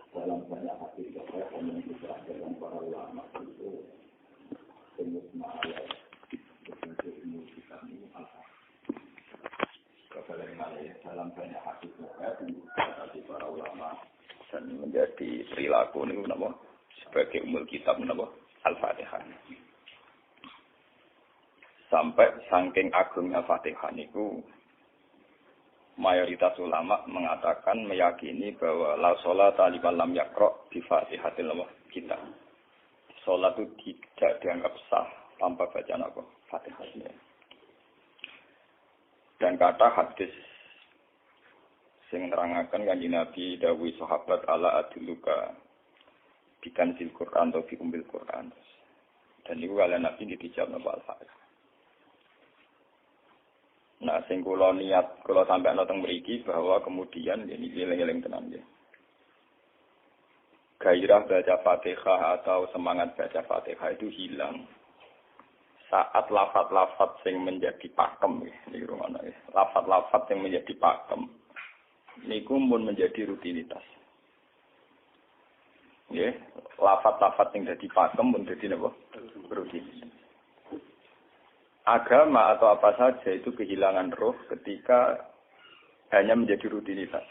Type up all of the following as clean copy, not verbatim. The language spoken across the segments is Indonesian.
Dalam banyak hadis yang dijelaskan para ulama itu semut ma'ala berbentuk ilmu kita ini apa? Dalam banyak hadis yang dijelaskan para ulama dan menjadi perilaku ini nama sebagai umul kitab nama Al-Fatihah. Sampai saking agungnya Fatihah itu mayoritas ulama mengatakan meyakini bahwa la sholata liman lam yaqra bi Fatihatil kitab. Salat itu tidak dianggap sah tanpa bacaan apa? Fatihah. Dan kata hadis sing nerangaken kanjeng Nabi dawuh sahabat ala adluka bikanzil Quran atau bi umbil Quran. Dan itu kalian Nabi dijawab napa Al-Fatihah. Nah, sing kula niat kula sampai nonton mriki bahwa kemudian ini eling-eling tenan ya. Gairah baca Fatihah atau semangat baca Fatihah itu hilang saat lafaz-lafaz yang menjadi pakem ya, niki rumono ya. Lafaz-lafaz yang menjadi pakem niku mun menjadi rutinitas. Ya, lafaz-lafaz yang jadi pakem mun dadi napa? Rutinitas. Agama atau apa saja itu kehilangan roh ketika hanya menjadi rutinitas.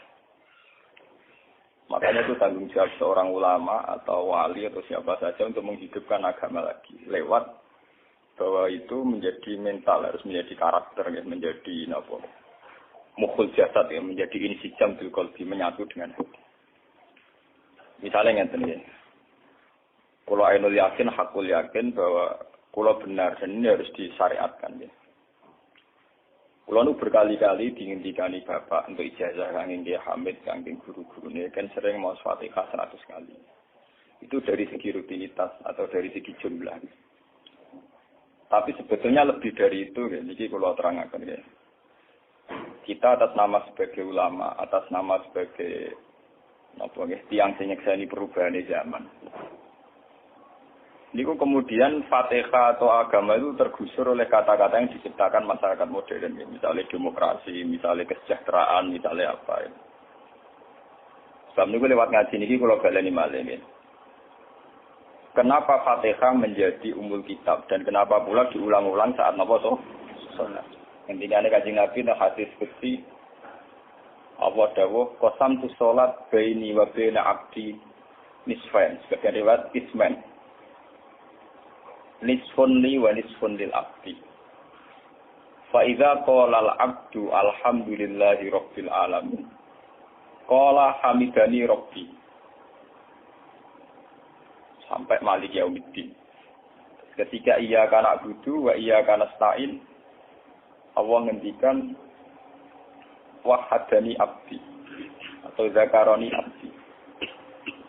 Makanya itu tanggung jawab seorang ulama atau wali atau siapa saja untuk menghidupkan agama lagi. Lewat bahwa itu menjadi mental, harus menjadi karakter, ya, menjadi mukhul jasad, ya, menjadi insijam bil qalbi, menyatu dengan hati. Misalnya ngeten ya. Kalau ainul yakin, hakul yakin bahwa kalau benar, dan ini harus disyariatkan ya. Kalau nu berkali-kali diinginkan bapak untuk ijazah kanging Kiai Hamid, kanging guru-guru ini kan sering mau Fatihah 100 kali. Itu dari segi rutinitas atau dari segi jumlah. Tapi sebetulnya lebih dari itu ya. Ini kalau terangkan ya. Kita atas nama sebagai ulama, atas nama sebagai tiang senyekseni perubahan zaman. Niku kemudian Fatihah atau agama itu tergusur oleh kata-kata yang diciptakan masyarakat modern, ya. Misalnya demokrasi, misalnya kesejahteraan, misalnya apa. Ya. Sebab niku lewat ngaji niki kula baleni malih ya. Kenapa Fatihah menjadi umul kitab dan kenapa pula diulang-ulang saat napa to? Salat. Intinya Kanjeng Nabi nang hadis qudsi apa dawuh qasam tu salat baini wa baina abdi nisfain, sebagai riwayat isman. Nisfun li wa nisfun lil abdi. Fa idza qala al abdu alhamdulillahi rabbil alamin. Qala hamidani rabbi. Sampai malik yaumiddin. Ketika ia kana budu wa ia kana stain, Allah ngendikan wahadani abdi atau zakaroni abdi.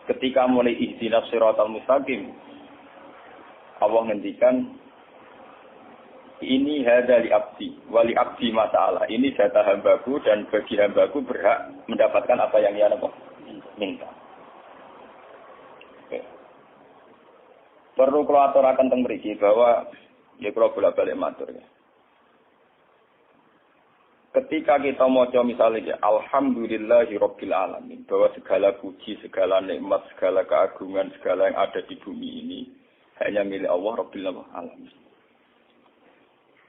Ketika mulai ihdinas siratal mustaqim, Allah ngendikan ini hadali abdi, wali abdi masalah. Ini jatah hambaku dan bagi hambaku berhak mendapatkan apa yang ia minta. Oke. Perlu kalau aturaken teng mriki bahwa ya kula bolak-balik matur ya. Ketika kita maca misalnya alhamdulillahi rabbil alamin, bahwa segala puji, segala nikmat, segala keagungan, segala yang ada di bumi ini hanya milik Allah Rabbil Alamin.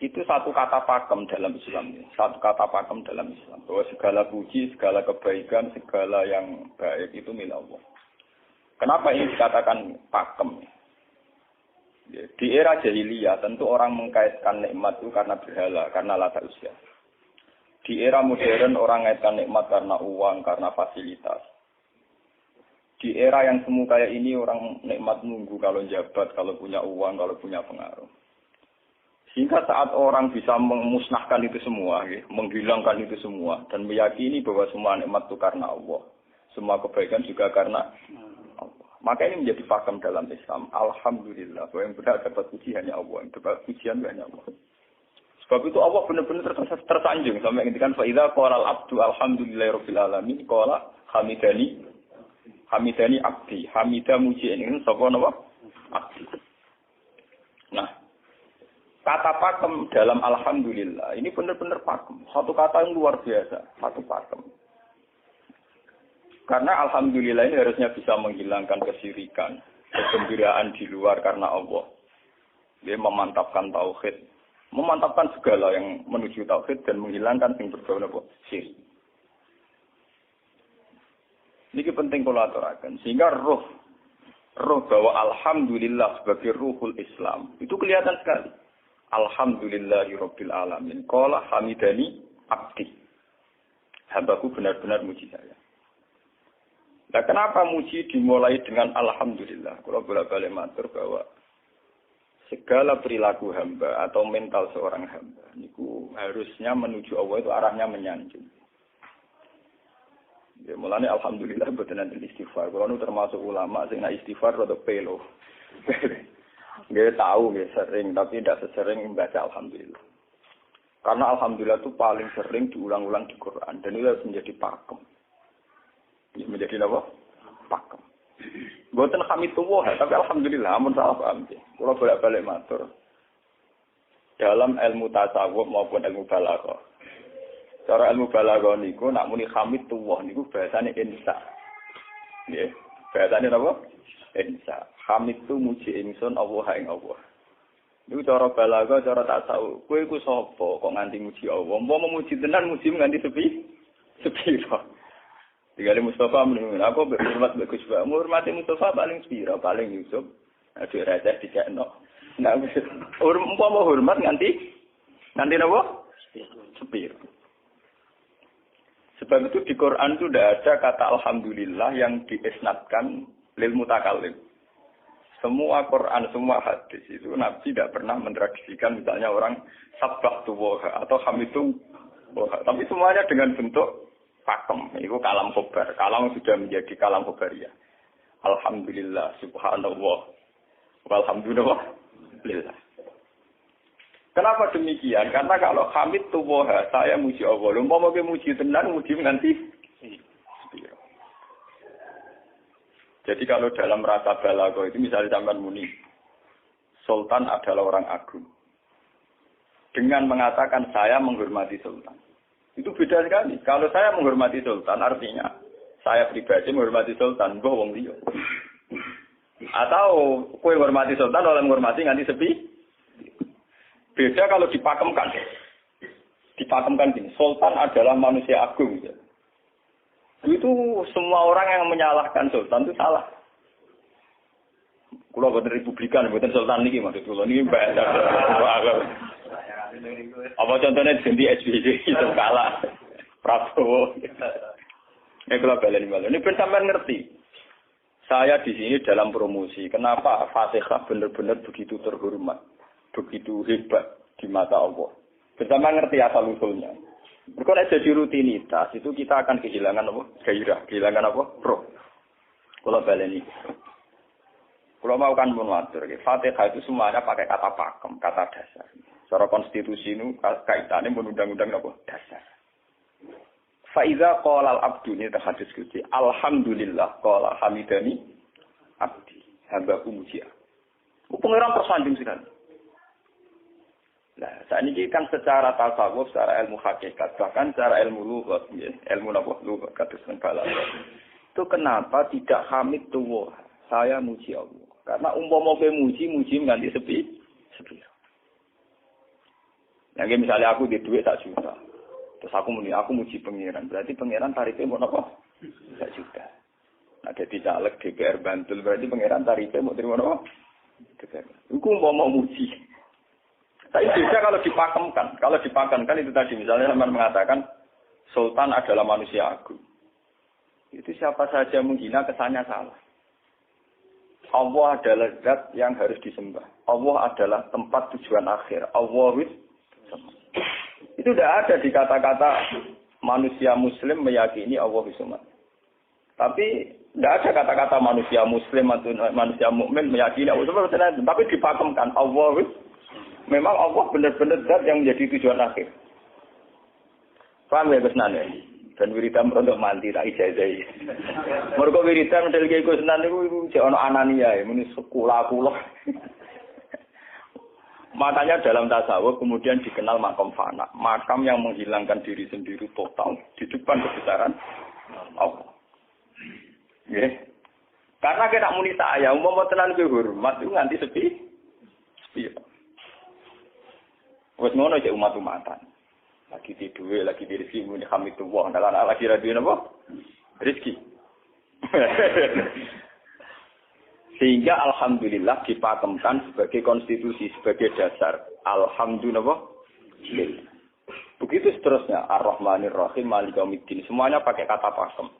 Itu satu kata pakem dalam Islam. Satu kata pakem dalam Islam. Bahwa segala puji, segala kebaikan, segala yang baik itu milik Allah. Kenapa ini dikatakan pakem? Di era jahiliyah tentu orang mengkaitkan nikmat itu karena berhala, karena lata usia. Di era modern orang mengaitkan nikmat karena uang, karena fasilitas. Di era yang semu kayak ini orang nikmat nunggu kalau jabat, kalau punya uang, kalau punya pengaruh. Sehingga saat orang bisa memusnahkan itu semua, ya, menghilangkan itu semua, dan meyakini bahwa semua nikmat itu karena Allah. Semua kebaikan juga karena Allah. Maka ini menjadi pakem dalam Islam. Alhamdulillah. Bahwa yang benar dapat puji hanya Allah. Yang dapat pujian hanya Allah. Sebab itu Allah benar-benar tersanjung. Sampai ngintikan, Fa'idha qala al-abdu alhamdulillahirabbil alamin. Qala hamidani abdi. Hamidah muji ini. Sapa napa? Abdi. Nah, kata pakem dalam alhamdulillah. Ini benar-benar pakem. Satu kata yang luar biasa. Satu pakem. Karena alhamdulillah ini harusnya bisa menghilangkan kesyirikan, kegembiraan di luar karena Allah. Dia memantapkan tauhid, memantapkan segala yang menuju tauhid dan menghilangkan yang berbau syirik. Ini penting kalau aturakan. Sehingga roh bahwa alhamdulillah sebagai ruhul Islam itu kelihatan sekali. Alhamdulillahirabbil alamin. Qala hamidani abdi. Hambaku benar-benar muji saya. Nah, kenapa muji dimulai dengan alhamdulillah? Kalau bolak-balik matur bahwa segala perilaku hamba atau mental seorang hamba niku harusnya menuju Allah itu arahnya menyanjung. Ya, mulanya alhamdulillah mboten nanti istighfar. Kalau nu termasuk ulama sing nak istighfar rada pelo. Nggih tahu nggih sering tapi tidak sesering membaca alhamdulillah. Karena alhamdulillah itu paling sering diulang-ulang di Quran dan itu harus menjadi pakem. Menjadi apa? Pakem. Mboten hamidullah, tapi alhamdulillah amun salah paham nggih. Kula bolak-balik matur. Dalam ilmu tasawuf maupun ilmu balaghah. Cara ilmu balaghah niku nak muni hamidullah niku bahasane insa. Nggih. Bahasane napa? Insa. Hamid tu muji ingsun Allah ing Allah. Niku cara balaghah, cara tasawuf. Kowe iku sapa kok nganti muji Allah? Umpama muji tenan muji nganti sepiro. Tinggal Mustafa menurut aku berhormat bagus banget. Menghormati Mustafa paling sepiro, paling Yusuf. Aduh raja dicekno. Nah, umpama hormat nganti napa? Sepiro. Sebab itu di Quran itu tidak ada kata alhamdulillah yang diisnadkan lil mutakallim. Semua Quran, semua hadis itu Nabi tidak pernah mentradisikan misalnya orang sabbahtu wa atau hamidu wa. Tapi semuanya dengan bentuk pakem, itu kalam khobar. Kalam sudah menjadi kalam khobariyah. Alhamdulillah, subhanallah, walhamdulillah. Kenapa demikian? Karena kalau hamid tuwoha, saya muji Allah. Lumpama ke muji tenan, muji nanti. Jadi kalau dalam rasa balaghah itu misalnya sampean muni, Sultan adalah orang agung. Dengan mengatakan saya menghormati Sultan. Itu beda sekali. Kalau saya menghormati Sultan, artinya saya pribadi menghormati Sultan, mbah wong liya. Atau kowe menghormati Sultan oleh menghormati nganti sepi. Beda kalau dipakemkan. Dipakemkan gini, Sultan adalah manusia agung. Itu semua orang yang menyalahkan Sultan itu salah. Kula boten republikan, boten Sultan niki maksud kula niki bahasa. Apa contohnya ganti SBY itu kalah Prabowo. Kalau balen malah. Ini ben sampean ngerti. Saya di sini dalam promosi. Kenapa Fatihah benar-benar begitu terhormat, begitu hebat di mata Allah. Ben sampean ngerti asal usulnya. Kalau jadi rutinitas itu kita akan kehilangan apa? Gairah, kehilangan apa? Roh. Kalau balen ini. Kalau mau kan mengatur, Fatihah itu semuanya pakai kata pakem, kata dasar. Secara konstitusi ini kaitannya menundang-undang apa? Dasar. Faiza qala al-abdu ini terhadis kuti. Alhamdulillah qala hamidani abdi. Hambaku muji. Pengiran tersanjung sekali. Nah, saat ini kan secara tasawuf, secara ilmu hakikat, bahkan secara ilmu lughat, ilmu apa? Lughat kados balaghah. Itu kenapa tidak hamid tuwa? Saya muji Allah. Karena umpama kowe muji nganti sepi. Yang misalnya aku di duit 1 juta. Terus aku muji pangeran. Berarti pangeran tarifnya mau apa? 1 juta. Nah, jadi caleg DPR Bantul berarti pangeran tarifnya mau terima apa? DPR. Aku mau muji. Tapi beda kalau dipakemkan. Kalau dipakemkan itu tadi misalnya teman mengatakan Sultan adalah manusia agung. Itu siapa saja menghina kesannya salah. Allah adalah zat yang harus disembah. Allah adalah tempat tujuan akhir. Allah itu tidak ada di kata-kata manusia muslim meyakini Allah bismillah. Tapi tidak ada kata-kata manusia muslim atau manusia mukmin meyakini Allah sebenarnya, tapi dipakemkan Allah. Memang Allah benar-benar zat yang menjadi tujuan akhir. Paham ya Gus Nan? Dan wiridan untuk mandi tak ijazah. Mergo wiridan model iki Gus Nan niku jek ana anania ya, muni sekula-kula. Makanya dalam tasawuf kemudian dikenal makam fana, makam yang menghilangkan diri sendiri total di depan kebesaran Allah. Ya. Karena kita muni saya, umpama tenan ke hormat itu nganti sepi. Wes ngono cek umat-umatan. Lagi di duwe, lagi di rezeki muni hamidullah, ndalan lagi ra duwe napa? Rezeki. Sehingga alhamdulillah dipakemkan sebagai konstitusi, sebagai dasar. Alhamdulillah. Begitu seterusnya. Ar-Rahmanir Rahim, Maliki Yaumiddin. Semuanya pakai kata pakem.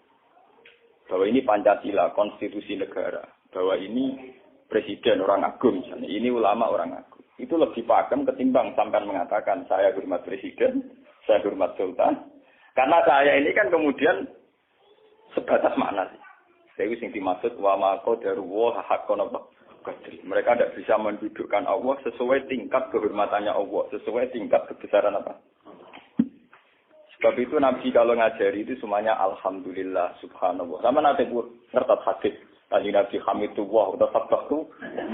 Bahwa ini Pancasila, konstitusi negara. Bahwa ini presiden orang agung misalnya. Ini ulama orang agung. Itu lebih pakem ketimbang sampai mengatakan saya hormat presiden, saya hormat sultan. Karena saya ini kan kemudian sebatas makna sih. Itu yang dimaksud wa ma qadaru wa haqqan apa. Mereka tidak bisa mendudukkan Allah sesuai tingkat kehormatannya Allah, sesuai tingkat kebesaran apa. Sebab itu Nabi kalau ngajari itu semuanya alhamdulillah subhanallah. Sama nanti ngerti hadis tadi Nabi hamidullah atau sabtu,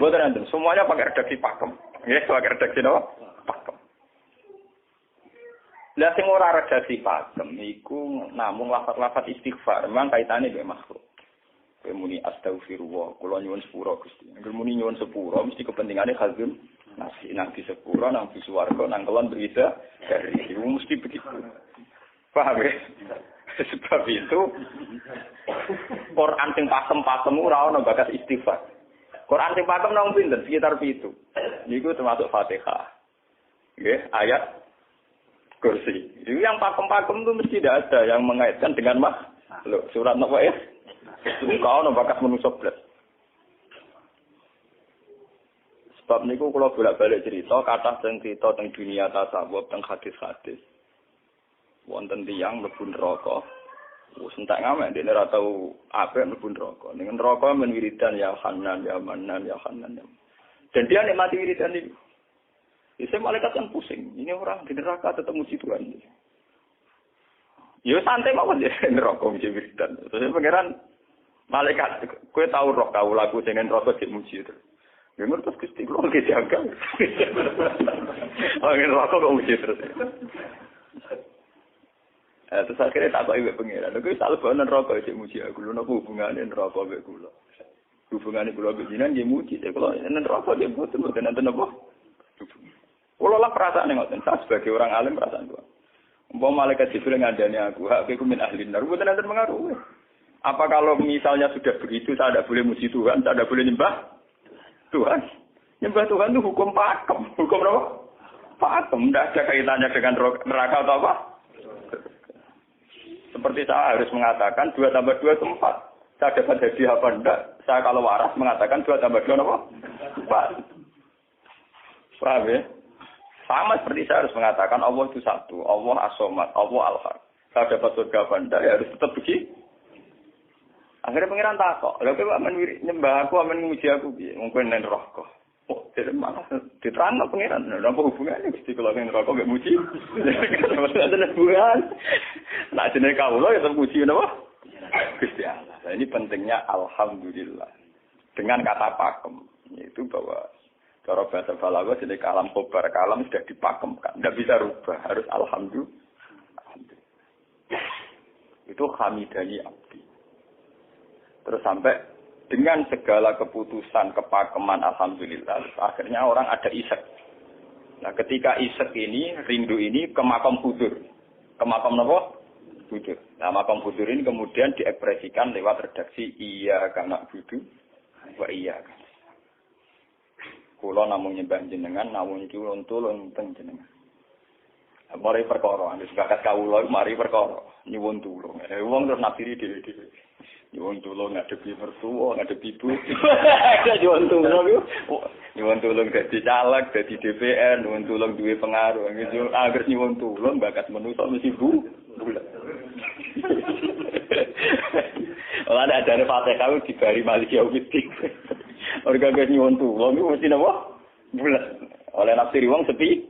buat nanti semuanya pakai redaksi pakem. Ya, pakai redaksi apa? Pakem. Lah sing ora redaksi pakem iku namung lafaz-lafaz istighfar, memang kaitannya dengan makhluk. Muni astaghfirullah, kula nyuwun sepura Gusti. Angger muni nyuwun sepura mesti kepentingane hazum nasi nang di sepura nang di swarga nang kelon berita dari itu mesti begitu. Paham ya? Sebab itu Quran sing pakem-pakem ora ono bakas istighfar. Quran sing pakem nang pinten sekitar 7. Niku termasuk Fatihah. Nggih, ayat kursi. Itu yang pakem-pakem itu mesti tidak ada yang mengaitkan dengan makhluk. Surat napa ya? Itu kau no bakat manusia belas. Sebab niku kalau bolak-balik cerita, kata cerita tentang dunia tasawuf, tentang hadis-hadis. Wonten tiyang mlebu neraka. Wis entek ngamek dene ora tau apik mlebu neraka. Ning neraka men wiridan ya Hanan ya Manan ya Hanan. Dan dia nikmati wiridan itu. Bisa malaikat kan pusing. Ini orang di neraka tetap muji Tuhan. Ya santai mawon ya neraka muji wiridan. Terus pangeran malaikat, kowe tau roh kawulaku sing neraka dimuji itu. Ya ngertos Gusti kula nggih jaga. Oh neraka kok muji terus. Terus akhirnya tak kok iwek pengiran. Kowe tak lebokno neraka dimuji aku. Lho napa hubungane neraka mek kula? Hubungane kula mek jenengan nggih muji. Kula neraka nggih mboten nenten apa. Kula lah perasaan ngoten. Saya sebagai orang alim perasaan kula. Umpama malaikat Jibril ngandani aku, hak kowe min ahli neraka mboten nenten pengaruh. Apa kalau misalnya sudah begitu, saya tidak boleh muji Tuhan, saya tidak boleh nyembah Tuhan? Nyembah Tuhan itu hukum pakem. Hukum apa? Pakem. Tidak ada kaitannya dengan neraka atau apa? Seperti saya harus mengatakan 2 tambah 2 itu 4. Saya dapat hadiah apa enggak? Saya kalau waras mengatakan 2 tambah 2 apa? 4. Paham ya? Sama seperti saya harus mengatakan Allah itu satu. Allah as-somad, Allah al-haq. Saya dapat surga apa enggak? Ya harus tetap begitu. Akhirnya pengiran takok, lha kowe amen nyembah aku, amen muji aku piye? Mungkin nen neraka. Oh, jadi malah diterangno pengiran. Lha apa hubungane Gusti kula ning neraka mek muji? Ada hubungan. Nah, jenenge kawula ya muji napa? Gusti Allah. Nah, ini pentingnya alhamdulillah. Dengan kata pakem, yaitu bahwa cara bahasa balaghah jenenge kalam khobar, kalam sudah dipakemkan, enggak bisa rubah, harus alhamdulillah. Itu hamidani abdi. Terus sampai dengan segala keputusan kepakeman alhamdulillah, akhirnya orang ada isek. Nah, ketika isek ini, rindu ini ke makam hudur. Ke makam apa? Hudur. Nah, makam hudur ini kemudian diekspresikan lewat redaksi iya kana budu wa iya kan. Kula namung nyembah jenengan, namung nyuwun tulung teng jenengan. Mari perkara, wis bakat kawula mari perkara nyuwun tulung. Wong terus nafsiri dhewe-dhewe. Nyuwun tulung ngadepi mertua, ngadepi ibu. Nyuwun tulung yo. Nyuwun tulung dadi caleg, dadi DPR, nyuwun tulung duwe pengaruh. Angger nyuwun tulung bakat manusa mesti bu. Mulane adane Fatihah dibari Malik Yaumiddin. Orga gak nyuwun tuh, wong iku mesti napa? Bulat. Oleh nafsiri wong sepi.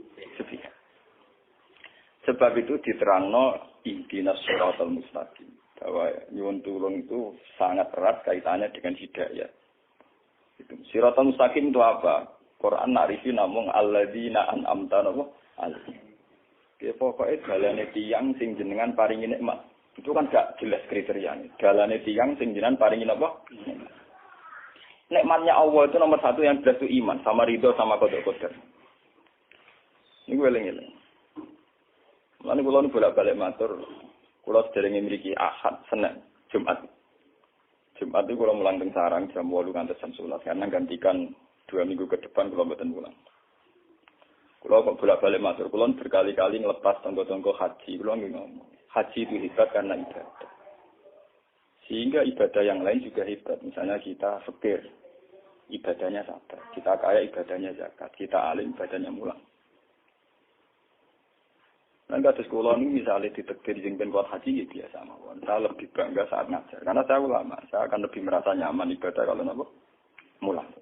Sebab itu diterangno ihdinas siratal mustaqim. Bahwa nyuwun tulung itu sangat erat kaitannya dengan hidayah. Itu siratal mustaqim itu apa? Quran narifi namung alladzina an'amta alaihim. Ya pokoknya dalane tiyang sing jenengan paringi nikmat. Itu kan gak jelas kriterianya. Dalane tiyang sing jenengan paringi apa? Nikmatnya Allah itu nomor satu yang jelas itu iman sama ridho sama qada-qadar. Ini gue eling-eling. Mulane kula nu bolak-balik matur, kula sederenge mriki Ahad, Senin, Jumat. Jumat itu kula mulang teng sarang jam 8 ngantos jam 11 karena gantikan 2 minggu ke depan kula mboten pulang. Kula kok bolak-balik matur, kula berkali-kali ngelepas tonggo-tonggo haji, kula ngomong. Haji itu hebat karena ibadah. Sehingga ibadah yang lain juga hebat. Misalnya kita fakir, ibadahnya sabar. Kita kaya, ibadahnya zakat. Kita alim, ibadahnya mulang. Dan kados kula ini misalnya ditekdir sing ben kuat haji ya biasa mawon. Saya lebih bangga saat ngajar. Karena saya ulama, saya akan lebih merasa nyaman ibadah kalau napa? Mulang.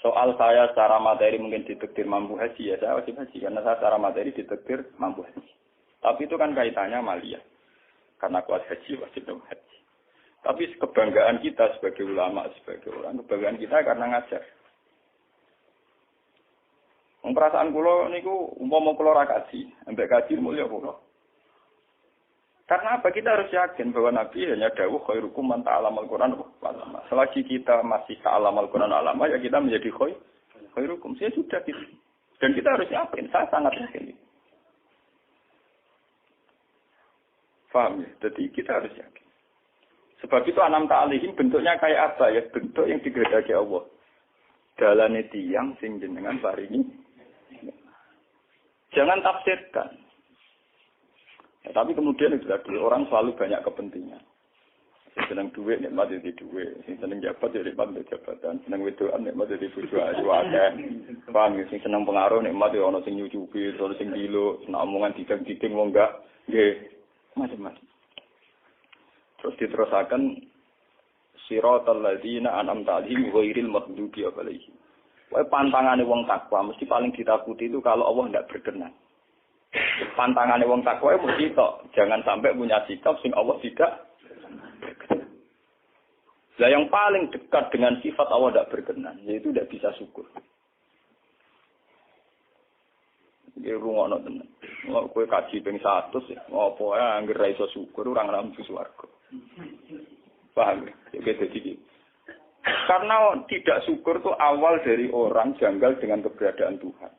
Soal saya secara materi mungkin ditekdir mampu haji ya saya wajib haji karena saya secara materi ditekdir mampu haji. Tapi itu kan kaitannya maliyah. Karena kuat haji wajib haji. Tapi kebanggaan kita sebagai ulama, sebagai orang, kebanggaan kita karena ngajar. Perasaan kula niku umpama kula ra kaji, ambek kaji mulya kula. Karena apa? Kita harus yakin bahwa Nabi hanya dawuh khairukum man ta'allamal Qur'an wa 'allama. Selagi kita masih ta'allamal Qur'an alama ya kita menjadi khairukum. Saya sudah gitu. Dan kita harus yakin, saya sangat yakin. Paham ya? Jadi kita harus yakin. Sebab itu anam ta'alihim bentuknya kayak apa ya? Bentuk yang digedaki Allah. Dalane tiyang sing jenengan paringi. Jangan tafsirkan. Ya, tapi kemudian itu tadi orang selalu banyak kepentingan. Sing seneng duit nikmat jadi duit, sing seneng jabat jadi nikmat jabatan, seneng wedoan nikmat jadi bojo ayu akeh. Paham ya? Sing seneng pengaruh nikmat ya ana sing nyucupi, ana sing gilo, seneng omongan didang-diding wong enggak nggih macam-macam. Terus diterusaken siratal ladzina an'amta 'alaihim ghairil maghdubi 'alaihim. Wae pantangane wong takwa mesti paling ditakuti itu kalau Allah tidak berkenan. Pantangane wong takwa mesti tok, jangan sampai punya sikap sing Allah tidak. Lah yang paling dekat dengan sifat Allah tidak berkenan, yaitu tidak bisa syukur. Iki rungono tenan. Mau kowe kaji ping 100 ya, ngopo ae anggere ra iso syukur ora ngampu swarga. Paham ya? Jadi karena tidak syukur itu awal dari orang janggal dengan keberadaan Tuhan.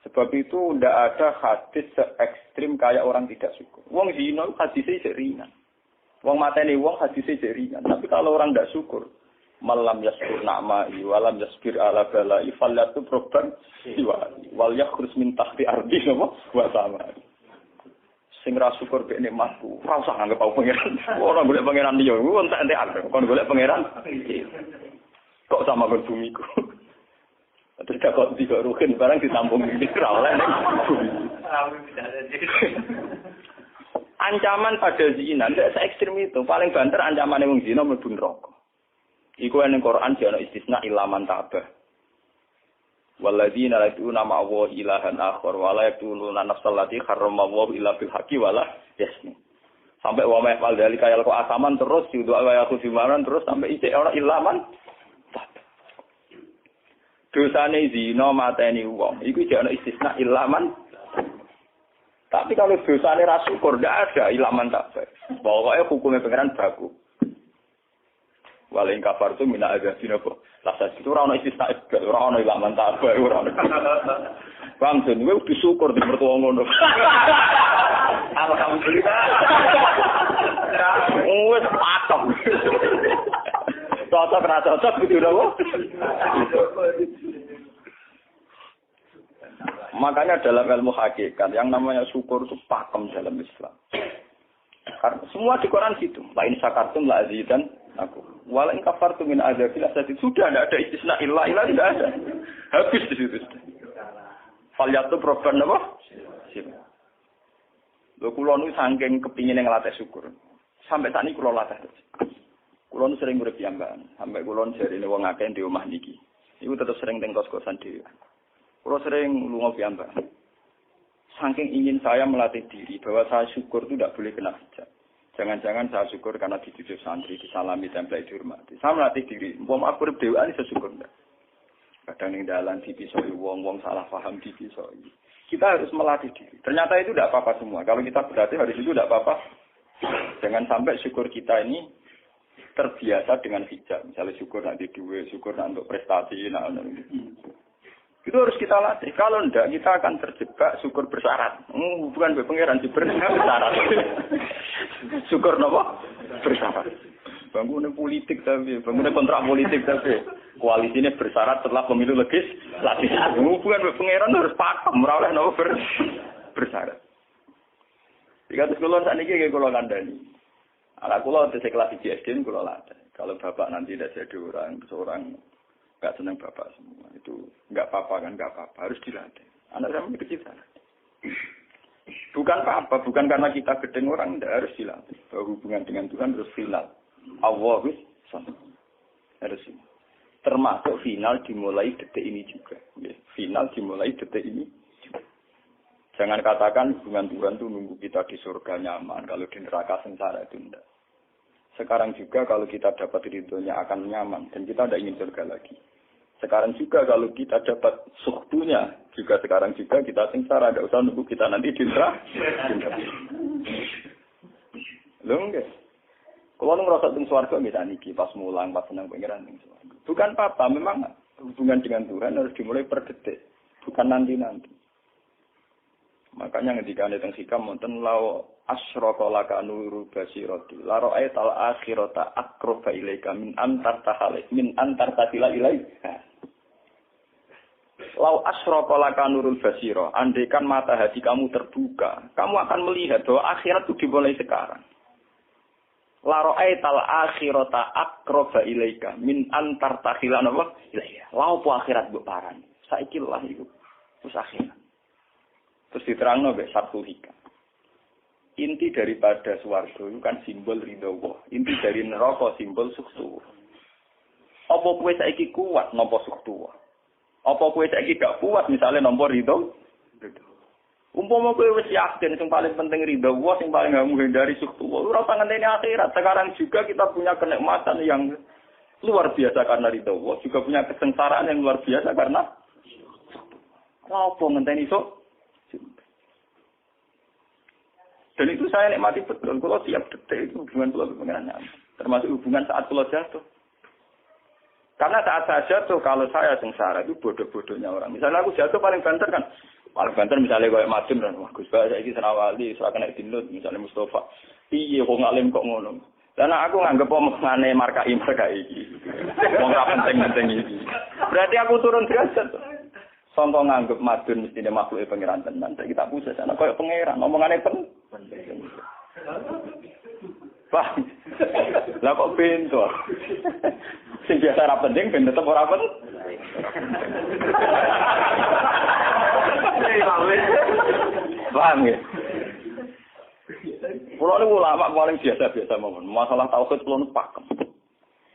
Sebab itu tidak ada hadis se-ekstrim kayak orang tidak syukur. Wong zina hadisnya ringan. Wong mateni wong hadisnya ringan. Tapi kalau orang tidak syukur, malam yaskur na'ma'i walam yasbir ala bala'i falyatu proban siwali wal yakhrus min tahti ardi wa samai. Sing ra syukur mek nikmatku, ora usah anggap aku pangeran. Ora golek pangeran liya, ku entek-entek kon golek pangeran. Kok sama kon bumiku. Terus kok tiga ruhin barang ditampung iki ora oleh ning bumi. Ancaman pada zina ndak se-ekstrem itu, paling banter ancamane wong zina mlebu neraka. Iku ning Quran jane istisna ilaman tabah. Walladzina yad'una ma'allahi ilahan akhar wa la yaqtuluna nafsal lati harramallahu illa bil haqqi wa la yasni. Sampai wa ma'al dalika yalqa asaman terus yudu wa yakhudhimaran terus sampai isih ora ilaman. Dosane zina mateni wong iku jane istisna ilaman. Tapi kalau dosane ra syukur ndak ada ilaman tabah. Pokoke hukume pangeran baku. Waling kafar tu mina ada sinopo. Lasa itu ora ono istisna, ora ono ilaman tabah, ora ono. Bang Jen, kowe kudu syukur di mertua ngono. Alhamdulillah. Wes patok. Cocok ra cocok kudu ora. Makanya dalam ilmu hakikat yang namanya syukur itu pakem dalam Islam. Karena semua di Quran gitu. La in syakartum la azidan aku. Wala in kafartum min azabil asadi. Sudah tidak ada istisna illa tidak ada. Habis di situ. Falyatu proban apa? Lho kula nu saking kepingin ngelatih syukur. Sampai saat ini kula latih. Kulon sering urip piyambakan, sampai kulon jarine wong akeh di omah niki. Iku tetep sering teng kos-kosan dhewe. Kulo sering lunga piyambakan. Saking ingin saya melatih diri bahwa saya syukur itu tidak boleh kena hijab. Jangan-jangan saya syukur karena dididik santri, disalami, tempel, dihormati. Saya melatih diri. Umpama aku urip dhewean iso syukur ndak. Kadang ning dalan dipisoi wong salah paham dipisoi. Kita harus melatih diri. Ternyata itu tidak apa-apa semua. Kalau kita berarti hari itu tidak apa-apa. Jangan sampai syukur kita ini terbiasa dengan hijab. Misalnya syukur nanti duit, syukur nanti untuk prestasi. Itu harus kita latih. Kalau enggak, kita akan terjebak syukur bersyarat. Bukan pengeran bersyarat. Syukur apa? Bersyarat. Bangunnya politik tapi, bangunnya kontrak politik tapi. Koalisinya bersyarat setelah pemilu legislatif. Bukan pengeran harus pakem. Meraulah apa bersyarat. Jika sekolah saat ini kayak kalau kandani. Anak kula di kelas SD kula latih. Kalau bapak nanti tidak jadi seorang nggak senang bapak semua itu nggak apa-apa kan, nggak apa-apa, harus dilatih. Anak saya kecil sana. Bukan apa-apa, bukan karena kita gedeng orang, tidak harus dilatih. Bahwa hubungan dengan Tuhan harus final. Allah harus ini. Termasuk final dimulai detik ini juga. Final dimulai detik ini. Jangan katakan hubungan Tuhan itu nunggu kita di surga nyaman, kalau di neraka sengsara itu tidak. Sekarang juga kalau kita dapat ridhonya akan nyaman dan kita tidak ingin surga lagi. Sekarang juga kalau kita dapat suhtunya, juga sekarang juga kita sengsara, tidak usah nunggu kita nanti di neraka. Loh enggak. Kalau ngerasa teng swarga kita niki pas mulang, pas senang pengiran teng swarga. Bukan apa-apa, memang hubungan dengan Tuhan harus dimulai per detik, bukan nanti-nanti. Makanya ketika ada teng hikam wonten law asyraka laka nuru basirati la ra'aital akhirata aqraba ilaika min antar tasila ilaika. Law asyraka laka nurul basira, andaikan mata hati kamu terbuka, kamu akan melihat bahwa akhirat itu dimulai sekarang. La ra'aital akhirata aqraba ilaika min antar tasila ilaika. Law po akhirat mbok parani. Saiki lah iku. Terus akhirat. Terus diterangno mbek Sabtu Hikam. Inti daripada swarga itu kan simbol ridho Allah. Inti dari neraka simbol suktu. Apa kowe saiki kuat nampa suktu? Apa kowe saiki gak kuat misalnya nampa ridho? Umpama kowe wis yakin sing paling penting ridho Allah, sing paling gak menghindari suktu. Ora usah ngenteni akhirat. Sekarang juga kita punya kenikmatan yang luar biasa karena ridho Allah, juga punya kesengsaraan yang luar biasa karena apa ngenteni sok. Dan itu saya nikmati betul. Kalau tiap detik itu hubungan pulau dengan nyaman. Termasuk hubungan saat pulau jatuh. Karena saat saya jatuh, kalau saya sengsara itu bodoh-bodohnya orang. Misalnya aku jatuh paling banter kan. Paling banter misalnya kayak Madun dan wah Gus Bah saya ini Senawali, saya kena dinut misalnya Mustafa. Iya kok ngalim kok ngono. Dan aku nganggep omongane markai iki. Wong ra penting-penting iki. Berarti aku turun derajat. Sangka nganggep Madun mestine makhluke pangeran tenan. Saiki tak pusat ana koyo pangeran, omongane penting. Wah. Lah kok pintu. Sing biasa ra penting ben tetep ora penting. Paham ya? Kulo niku ulama paling biasa-biasa mawon. Masalah tauhid kulo nu pakem.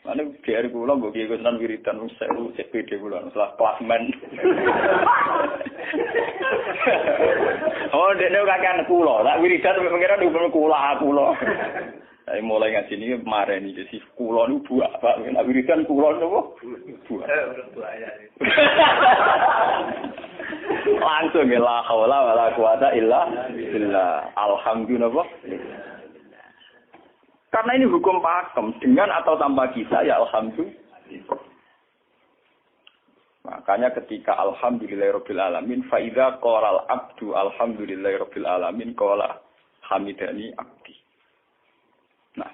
Ane dari kula mbok kiye Gunan wiridan wis sewu CPD kula salah klasmen. Oh, dene ora kan kula, tak wiridan pengiran hukum kula. Saya mulai ngaji ini kemarin ini si kula niku buak, Pak. Nek wiridan kula niku buak. Langsung ya la haula wala quwata illa billah. Alhamdulillah. Karena ini hukum pakem, dengan atau tanpa kita ya alhamdulillah. Makanya ketika alhamdulillahirabbil alamin fa idza qala al abdu alhamdulillahirabbil alamin qala hamidani abdi. Nah,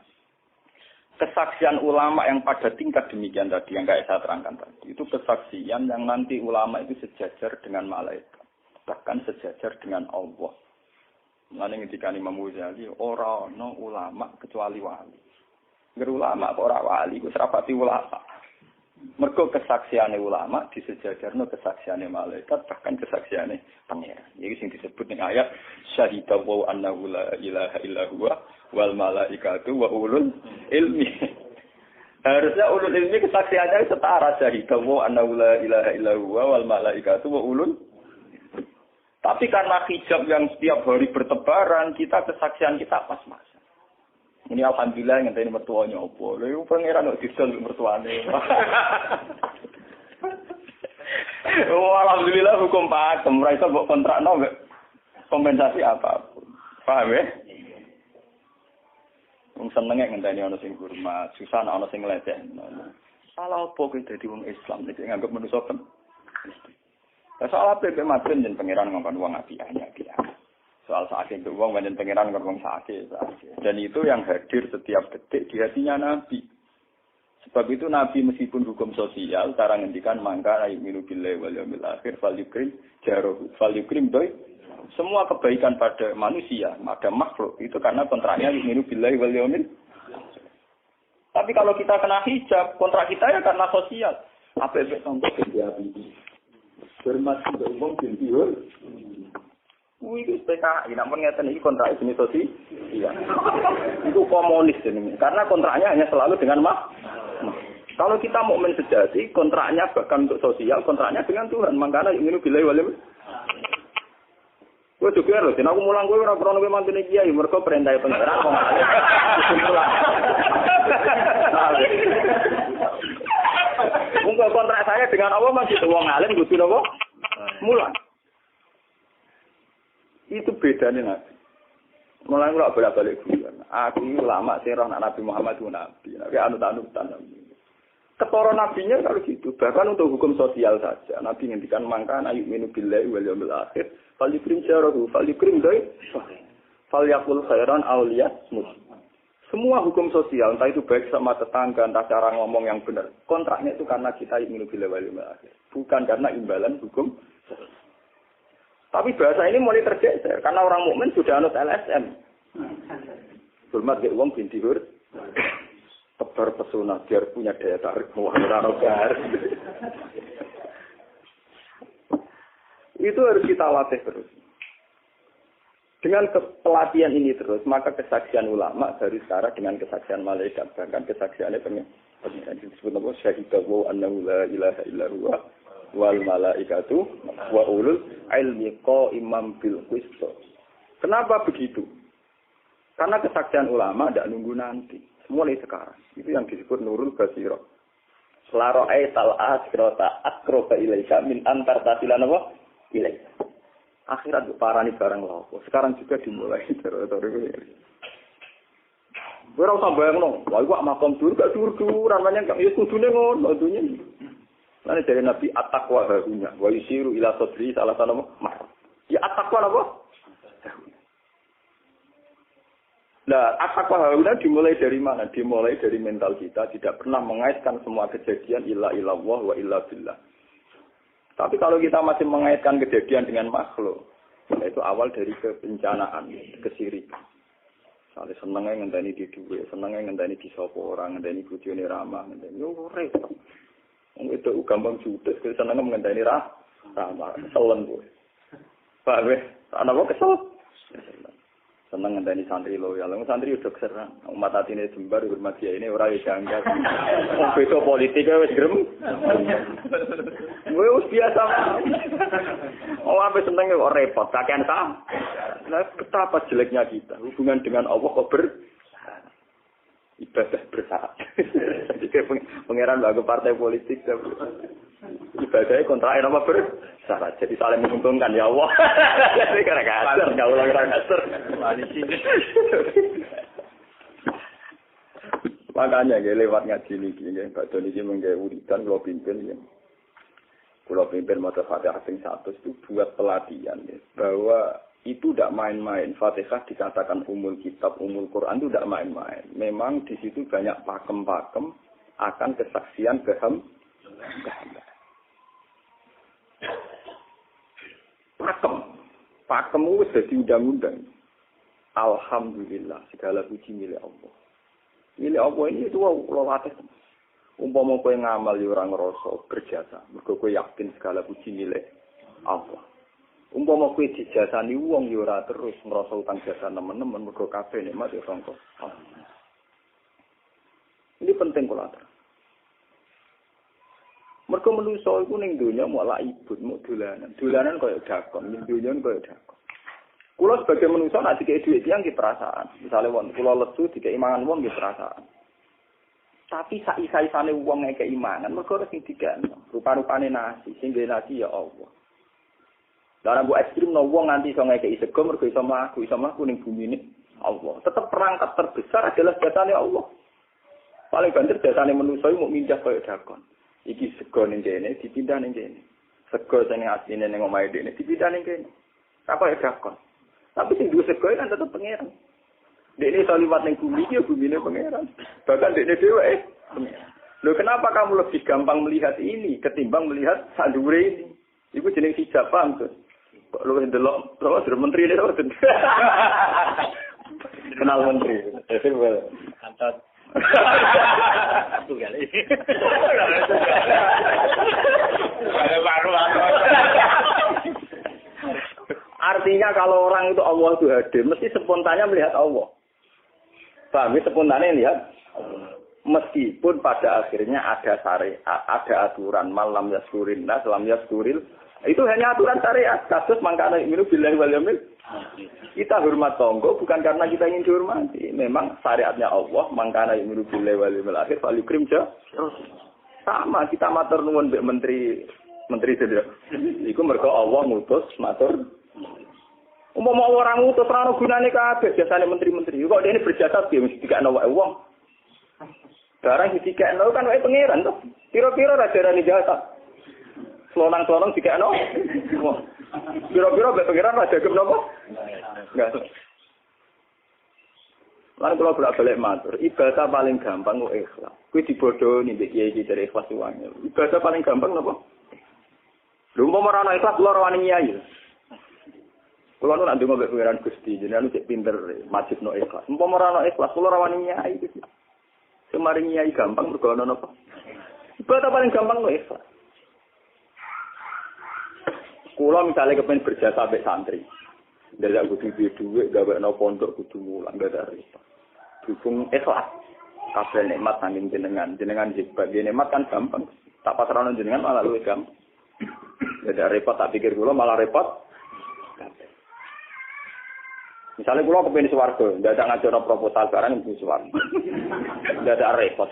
kesaksian ulama yang pada tingkat demikian tadi yang kayak saya terangkan tadi, itu kesaksian yang nanti ulama itu sejajar dengan malaikat, bahkan sejajar dengan Allah. Mulane ketika Imam Ghazali ora ana ulama kecuali wali. Ngger ulama kok ora wali, wis rapati ulama. Mergo kesaksiane ulama disejajarno kesaksiane malaikat bahkan kesaksiane pangeran. Iki sing disebut ning ayat syahida wa annahu la ilaha illa huwa wal malaikatu wa ulul ilmi. Harusnya ulul ilmi kesaksiannya setara syahidawu annahu la ilaha illallah wal malaikatu wa ulul. Tapi karena hijab yang setiap hari bertebaran, kita kesaksian kita pas-pasan. Ini alhamdulillah ngenteni mertuanya opo. Lha pangeran kok didol mertuane. Oh, alhamdulillah hukum pakem, ora iso mbok kontrakno kompensasi apapun. Paham ya? Wong senenge ngenteni ana sing hormat, susah ana sing nglecehno. Salah opo kowe dadi wong Islam nek nganggep manusa kan. Soal apa maten jen pangeran ngongkon wong apik-apik. Soal sakit itu wong jen pangeran ngongkon wong sakit. Dan itu yang hadir setiap detik di hatinya Nabi. Sebab itu Nabi meskipun hukum sosial cara ngendikan mangka ayyuminu billahi wal yaumil akhir falyukrim jarohu falyukrim doi. Semua kebaikan pada manusia, pada makhluk itu karena kontraknya ayyuminu billahi wal yaumil. Tapi kalau kita kena hijab, kontrak kita ya karena sosial. Apa efek contoh dia ini? Bermat sudah umum bintiur. Wih, PKI, namun ngeten ini kontrak jenis sosial. Iya. Itu komunis ini. Karena kontraknya hanya selalu dengan kalau kita mukmin sejati, kontraknya bahkan untuk sosial, kontraknya dengan Tuhan. Makanya ingin bilai walim. Gue juga loh, aku mulang gue ora pernah nunggu mantune kiai, mergo perintah pangeran kok ngene. Mungkin kontrak saya dengan Allah masih wong alim kudu napa? Mulang. Itu bedanya Nabi. Mulai kula bolak-balik guyon. Aku ulama sing roh Nabi Muhammad ku nabi. Nabi anut-anutan. Ketara nabinya kalau gitu. Bahkan untuk hukum sosial saja. Nabi ngendikan mangkana yu'minu billahi wal yaumil akhir. Falyukrim syarahu, falyukrim doi. Falyakul khairan awliyasmus. Semua hukum sosial, entah itu baik sama tetangga, entah cara ngomong yang benar. Kontraknya itu karena kita yu'minu billahi wal yaumil akhir. Bukan karena imbalan hukum sosial. Tapi bahasa ini mulai tergeser karena orang mukmin sudah anut LSM. Hormat ke wong binti hur. Tebar pesona biar punya daya tarik muara-muara. Itu harus kita latih terus. Dengan pelatihan ini terus, maka kesaksian ulama dari sekarang dengan kesaksian malaikat, bahkan kesaksiannya pengen disebut apa? Syahidawu annahu la ilaha illallah wal malaikatu wa ulul ilmi qaiman bil qist. Kenapa begitu? Karena kesaksian ulama tidak nunggu nanti, mulai sekarang. Itu yang disebut nurul basirah. Selaro aital asrota akroba ilaika min antar tasilan apa? Ilaika. Akhirat parani barang lopo. Sekarang juga dimulai terus. Ora usah bayangno, wah iku makom dur gak dur-duran namanya ya kudune ngono dunya. Lan dari Nabi at-taqwa harunya wa yusiru ila sadri salah satu mah. Ya at-taqwa apa? Nah, at-taqwa harunya dimulai dari mana? Dimulai dari mental kita, tidak pernah mengaitkan semua kejadian illa illallah wa illa billah. Tapi kalau kita masih mengaitkan kejadian dengan makhluk, itu awal dari kebencanaan, kesirikan. Soalnya senengnya ngenteni di duwe, senengnya ngenteni di sopo orang, ngenteni bujone ramah, ngenteni yo repot. Wong itu gampang judes, senengnya ngenteni ramah, selen kowe. Pak weh, ana kok kesel. Seneng ngenteni santri loyal. Santri udah keserang. Umat atine jembar hormat dia ini ora yo janggal. Wong beda politik wis grem. Wis biasa. Oh, sampai seneng kok repot, kakean ta. Nah, betapa jeleknya kita. Hubungan dengan Allah kok ibadah bersyarat. Jadi pangeran bagi partai politik ibadahnya kontrain apa bersyarat. Jadi saling menguntungkan ya Allah. Jadi karena kasar, nggak ulang kasar. Makanya lewat ngaji ini, Pak Doni ini menggawe uritan kalau pimpin ya. Kalau pimpin mata Fatihah sing 100 itu buat pelatihan ya, bahwa itu tidak main-main. Fatihah dikatakan umul kitab, umul Quran itu tidak main-main. Memang di situ banyak pakem-pakem akan kesaksian kehambaan. Pakem itu jadi undang-undang. Alhamdulillah, segala puji milik Allah. Milik Allah ini itu Allah latih. Umpama kowe ngamal ya ora ngrasa berjasa, mergo kowe yakin segala puji milik Allah. Umpama kowe dijasani wong ya ora terus ngrasa utang jasa nemen-nemen mergo kabeh nikmat ya sangka Allah. Ini penting kula. Mergo manusa iku ning donya mau laibun, mau dolanan. Dolanan koyo dakon, ning donya koyo dakon. Kula sebagai manusa nek dikek dhuwit tiyang nggih perasaan. Misale wong kula lesu dikek imangan wong nggih perasaan. Tapi saisa-isane wong ngekek imangan mergo sing dikekno. Rupa-rupane nasi, sing ngene nasi ya Allah. Lah mbok ekstrem no wong nganti iso ngekeki sego mergo iso mlaku ning bumine Allah. Tetap perangkat terbesar adalah jasane Allah. Paling banter jasane manusa mau mindah koyo dakon. Iki sego ning kene dipindah ning kene. Sego sing asline ning omahe dene dipindah ning kene. Apa ya dakon. Tapi sing duwe sego kan tetep pangeran. Dene iso liwat ning bumi iki bumine pangeran. Bahkan dene dhewe pangeran. Loh kenapa kamu lebih gampang melihat ini ketimbang melihat sandure ini? Iku jeneng hijab paham tuh. Kok lu ndelok terus menteri ini terus. Kenal menteri. Kantor. Itu kali. Artinya kalau orang itu Allah itu hadir, mesti spontannya melihat Allah. Paham? Spontannya lihat Allah. Meskipun pada akhirnya ada syariat, ada aturan malam yaskurin nas, lam yaskuril. Itu hanya aturan syariat. Kasus mangkana minu billahi wal yaumil. Kita hormat tonggo bukan karena kita ingin dihormati. Memang syariatnya Allah mangkana minu billahi wal yaumil akhir fal yukrim ja. Sama kita matur nuwun mbek menteri sedaya. Iku mergo Allah ngutus matur. Umpama orang ngutus ora ono gunane kabeh jasane menteri-menteri. Kok dene berjasa piye mesti dikakno wae wong. Barang dikakno kan wae pangeran to. Pira-pira ra darani jasa. Selonang-selonang dikakno. Pira-pira mbek pangeran ra dagem napa? Enggak. Lan kula bolak-balik matur, ibadah paling gampang kok ikhlas. Kuwi dibodohi mbek kiai iki dari ikhlas wae. Ibadah paling gampang napa? Lha umpama ora ana ikhlas kula ora wani nyai. Kula nu nak ndonga mbek pangeran Gusti, jenengan cek pinter majibno ikhlas. Umpama ora ana ikhlas kula ora wani nyai iki. Semari nyai gampang mergo ana napa? Ibadah paling gampang kok ikhlas. Kula misalnya kepen berjasa sampai santri. Dadak kudu duwe gawekno pondok kudu mulang dadak repot. Dukung ikhlas. Kabeh nikmat saking jenengan. Jenengan hebat, nikmat kan gampang. Tak pasrahno jenengan malah luwih gampang. Dadak repot tak pikir kula malah repot. Misalnya kula kepen swarga, dadak ngajono proposal barang ning swarga. Dadak repot.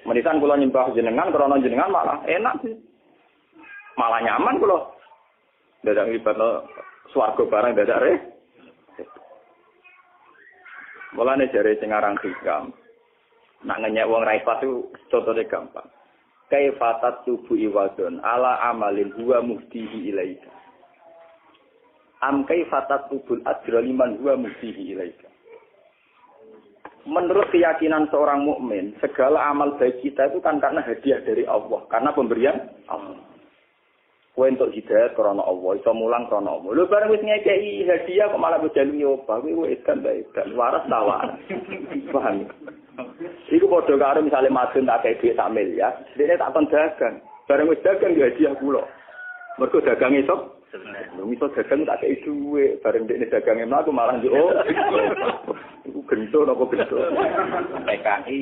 Menisan kula nyembah jenengan krana jenengan malah enak sih. Malah nyaman kula. Dadak ngibadno swarga barang dadak re. Mulane jare sing aran hikam. Nak ngenyek wong ra ikhlas itu contone gampang. Kaifatat tubu iwadon ala amalin huwa muftihi ilaika. Am kaifatat tubul ajra liman huwa muftihi ilaika. Menurut keyakinan seorang mukmin, segala amal baik kita itu kan karena hadiah dari Allah, karena pemberian Allah. Kowe entuk hidayah krana Allah, iso mulang krana Allah. Lho bareng wis ngekeki hadiah kok malah bojalu nyoba, kowe wis kan baik kan waras ta waras. Paham? Iku padha karo misale madun tak kei dhuwit sak miliar, dene tak kon dagang. Bareng wis dagang ya hadiah kula. Mergo dagang iso sebenarnya. Iso dagang tak kei dhuwit, bareng dene dagange mlaku malah yo. Iku gento napa gento? PKI.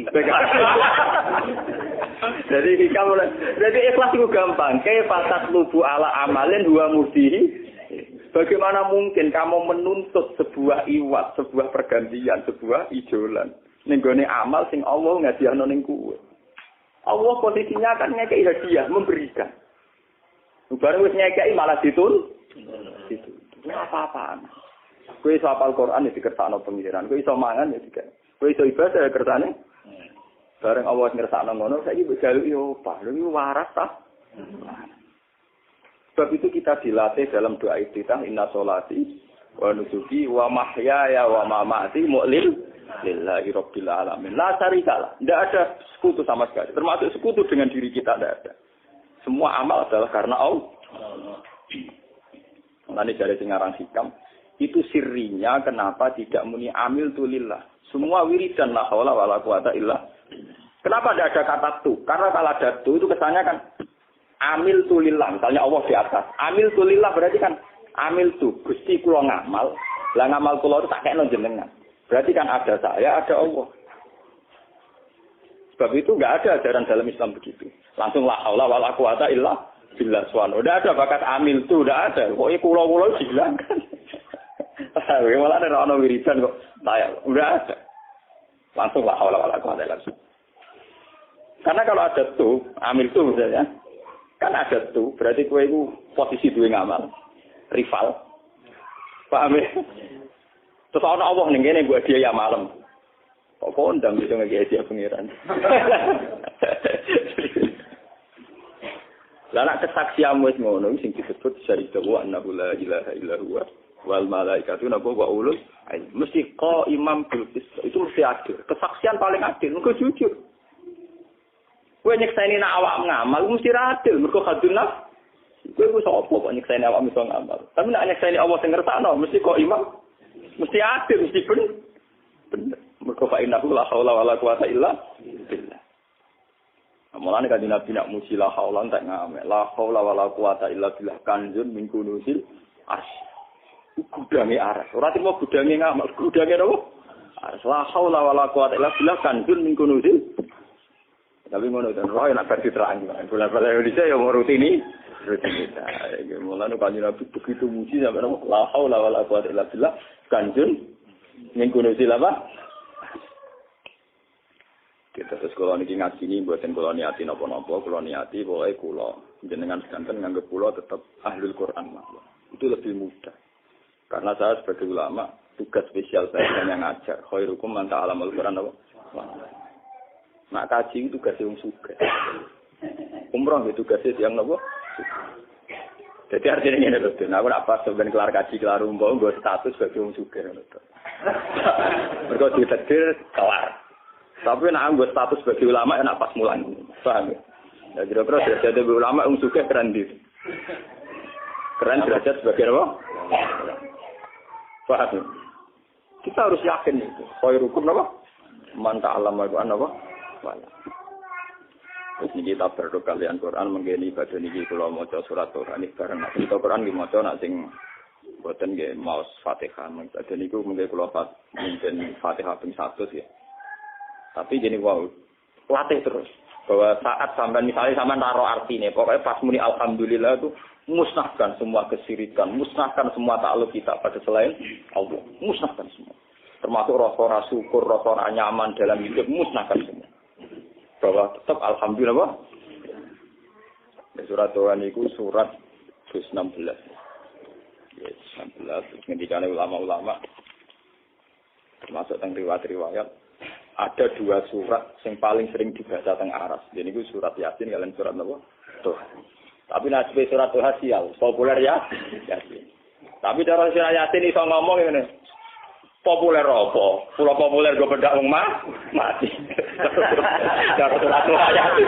Jadi ikhlas itu gampang. Kaifatat lubu ala amalin huwa muftihi. Bagaimana mungkin kamu menuntut sebuah iwat, sebuah pergantian, sebuah ijolan ning gone amal sing Allah ngadihno ning kowe. Allah posisinya kan ngekeki hadiah, memberikan. Bareng wis ngekeki malah ditul. Itu apa-apaan. Kowe iso hafal Quran ya dikersakno pengiran, kowe iso mangan ya dikek. Kowe iso ibadah ya kersane. Bareng Allah ngersakno ngono, saiki mbok jaluki opah. Lha iki waras ta? Sebab itu kita dilatih dalam doa iftitah inna sholati wa nusuki wa mahyaya wa mamati lillahi rabbil alamin. La syarikalah. Tidak ada sekutu sama sekali. Termasuk sekutu dengan diri kita tidak ada. Semua amal adalah karena Allah. Nanti dari singarang hikam. Itu sirinya kenapa tidak muni amil tulillah. Semua wiridan la haula wala quwata illa. Kenapa tidak ada kata tu? Karena kalau ada tu itu kesannya kan amil tulillah. Misalnya Allah di atas. Amil tulillah berarti kan amil tu. Gusti kula ngamal. Lah ngamal kula itu tak kena jenengan. Berarti kan ada saya, ada Allah. Sebab itu enggak ada ajaran dalam Islam begitu. Langsung la haula wala quwata illa billah subhanahu. Enggak ada bakat amil itu, enggak ada. Pokoke kula-kula dihilangkan. Malah ada ono wiridan kok. Enggak ada. Langsung la haula wala quwata illa billah. Karena kalau ada tuh, amil tuh misalnya, kan ada tuh, berarti kowe iku posisi duwe ngamal. Rival. Paham ya? Terus ana Allah ning kene mbok dia ya malam. Kok kondang bisa ngeki dia pengiran. Lah nek kesaksian wis ngono sing disebut syahida wa annahu la ilaha illa huwa wal malaikatu wa ulul ilm. Mesti imam bil qist. Itu mesti adil. Kesaksian paling adil mergo jujur. Kowe nyekseni nek awak ngamal mesti adil mergo khadun nafs. Kowe wis apa kok nyekseni awak iso ngamal. Tapi nek nyekseni Allah sing ngersakno mesti imam mesti adil mesti bener. Mergo fa innahu la haula wala quwata illa billah. Mulane kan Nabi nak muji la haula entek ngamek. La haula wala quwata illa billah kanjun min kunusil as. Gudange aras. Ora timo gudange ngamek, gudange napa? Aras. La haula wala quwata illa billah kanjun min kunusil. Tapi ngono ten roh nak versi terang. Bola-bola Indonesia yo rutini. Rutinitas. Mulane kan Nabi begitu muji sampai napa? La haula wala quwata illa billah kanjun min kunusil apa? Kita terus kalau niki ngaji ini buatin kalau niati nopo-nopo, kalau niati boleh kulo jenengan sekanten nganggep kulo tetap ahlul Quran mawon. Itu lebih mudah. Karena saya sebagai ulama tugas spesial saya yang ngajar. Khairukum man ta'allamul Quran apa? Nak kaji itu tugas yang suka. Umroh itu tugasnya yang nopo? Jadi artinya ini loh. Nah, aku nak pas sebenarnya kelar kaji kelar umroh gue status sebagai orang suka. Mereka ditetir kelar. Tapi nak anggo status sebagai ulama enak pas mulan. Paham ya? Ya kira-kira derajat sebagai ulama suka keren di. Keren derajat sebagai apa? Paham ya? Kita harus yakin itu. Khairukum apa? Man ta'allama Al-Qur'an apa? Wala. Terus ini kita berdoa kalian Quran menggeni ibadah niki kula maca surat Quran iki bareng. Kita Quran nggih maca nak sing boten nggih maos Fatihah. Ibadah niku mengke kula mungkin Fatihah ping 100 ya. Tapi gini wow, latih terus. Bahwa saat sampai misalnya sampai taruh artinya, pokoknya pas muni alhamdulillah itu musnahkan semua kesirikan, musnahkan semua takluk kita pada selain Allah, musnahkan semua. Termasuk rasa syukur, rasa nyaman dalam hidup, musnahkan semua. Bahwa tetap alhamdulillah. Surat Tuhan itu surat 16. Ya, 16. Ngendikane ulama-ulama, termasuk tentang riwayat-riwayat. Ada 2 surat yang paling sering dibaca teng aras. Jadi itu surat Yasin kalian surat apa? Tuh. Tapi nasib surat Tuh sial, populer ya Yasin. Tapi cara surat Yasin iso ngomong ngene. Populer apa? Pulau populer gue bedak wong mati. Cara surat Tuh Yasin.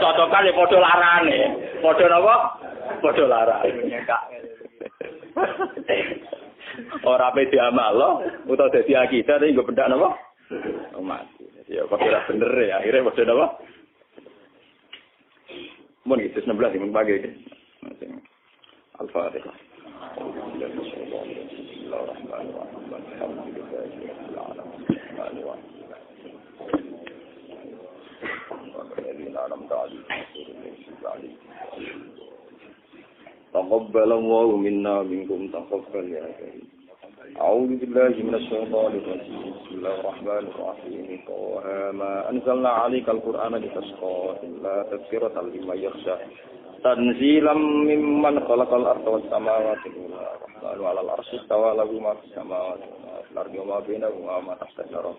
Cocokan ya padha larane. Padha napa? Padha larane. Ora pe diamal utawa dadi akidah iki gue bedak napa? Mati. Ya kok ora bener ya. Akhirnya padha apa? Mun itu 16 yang pagi iki. Al-Fatihah. Taqabbalallahu minna minkum taqabbal ya karim. أعوذ بالله من الشيطان الرجيم بسم الله الرحمن الرحيم طه ما أنزلنا عليك القرآن لتشقى إلا تذكرة لمن يخشى تنزيلا ممن خلق الأرض والسماوات الرحمن على العرش استوى له ما في السماوات وما في الأرض وما بينهما وما تحت الثرى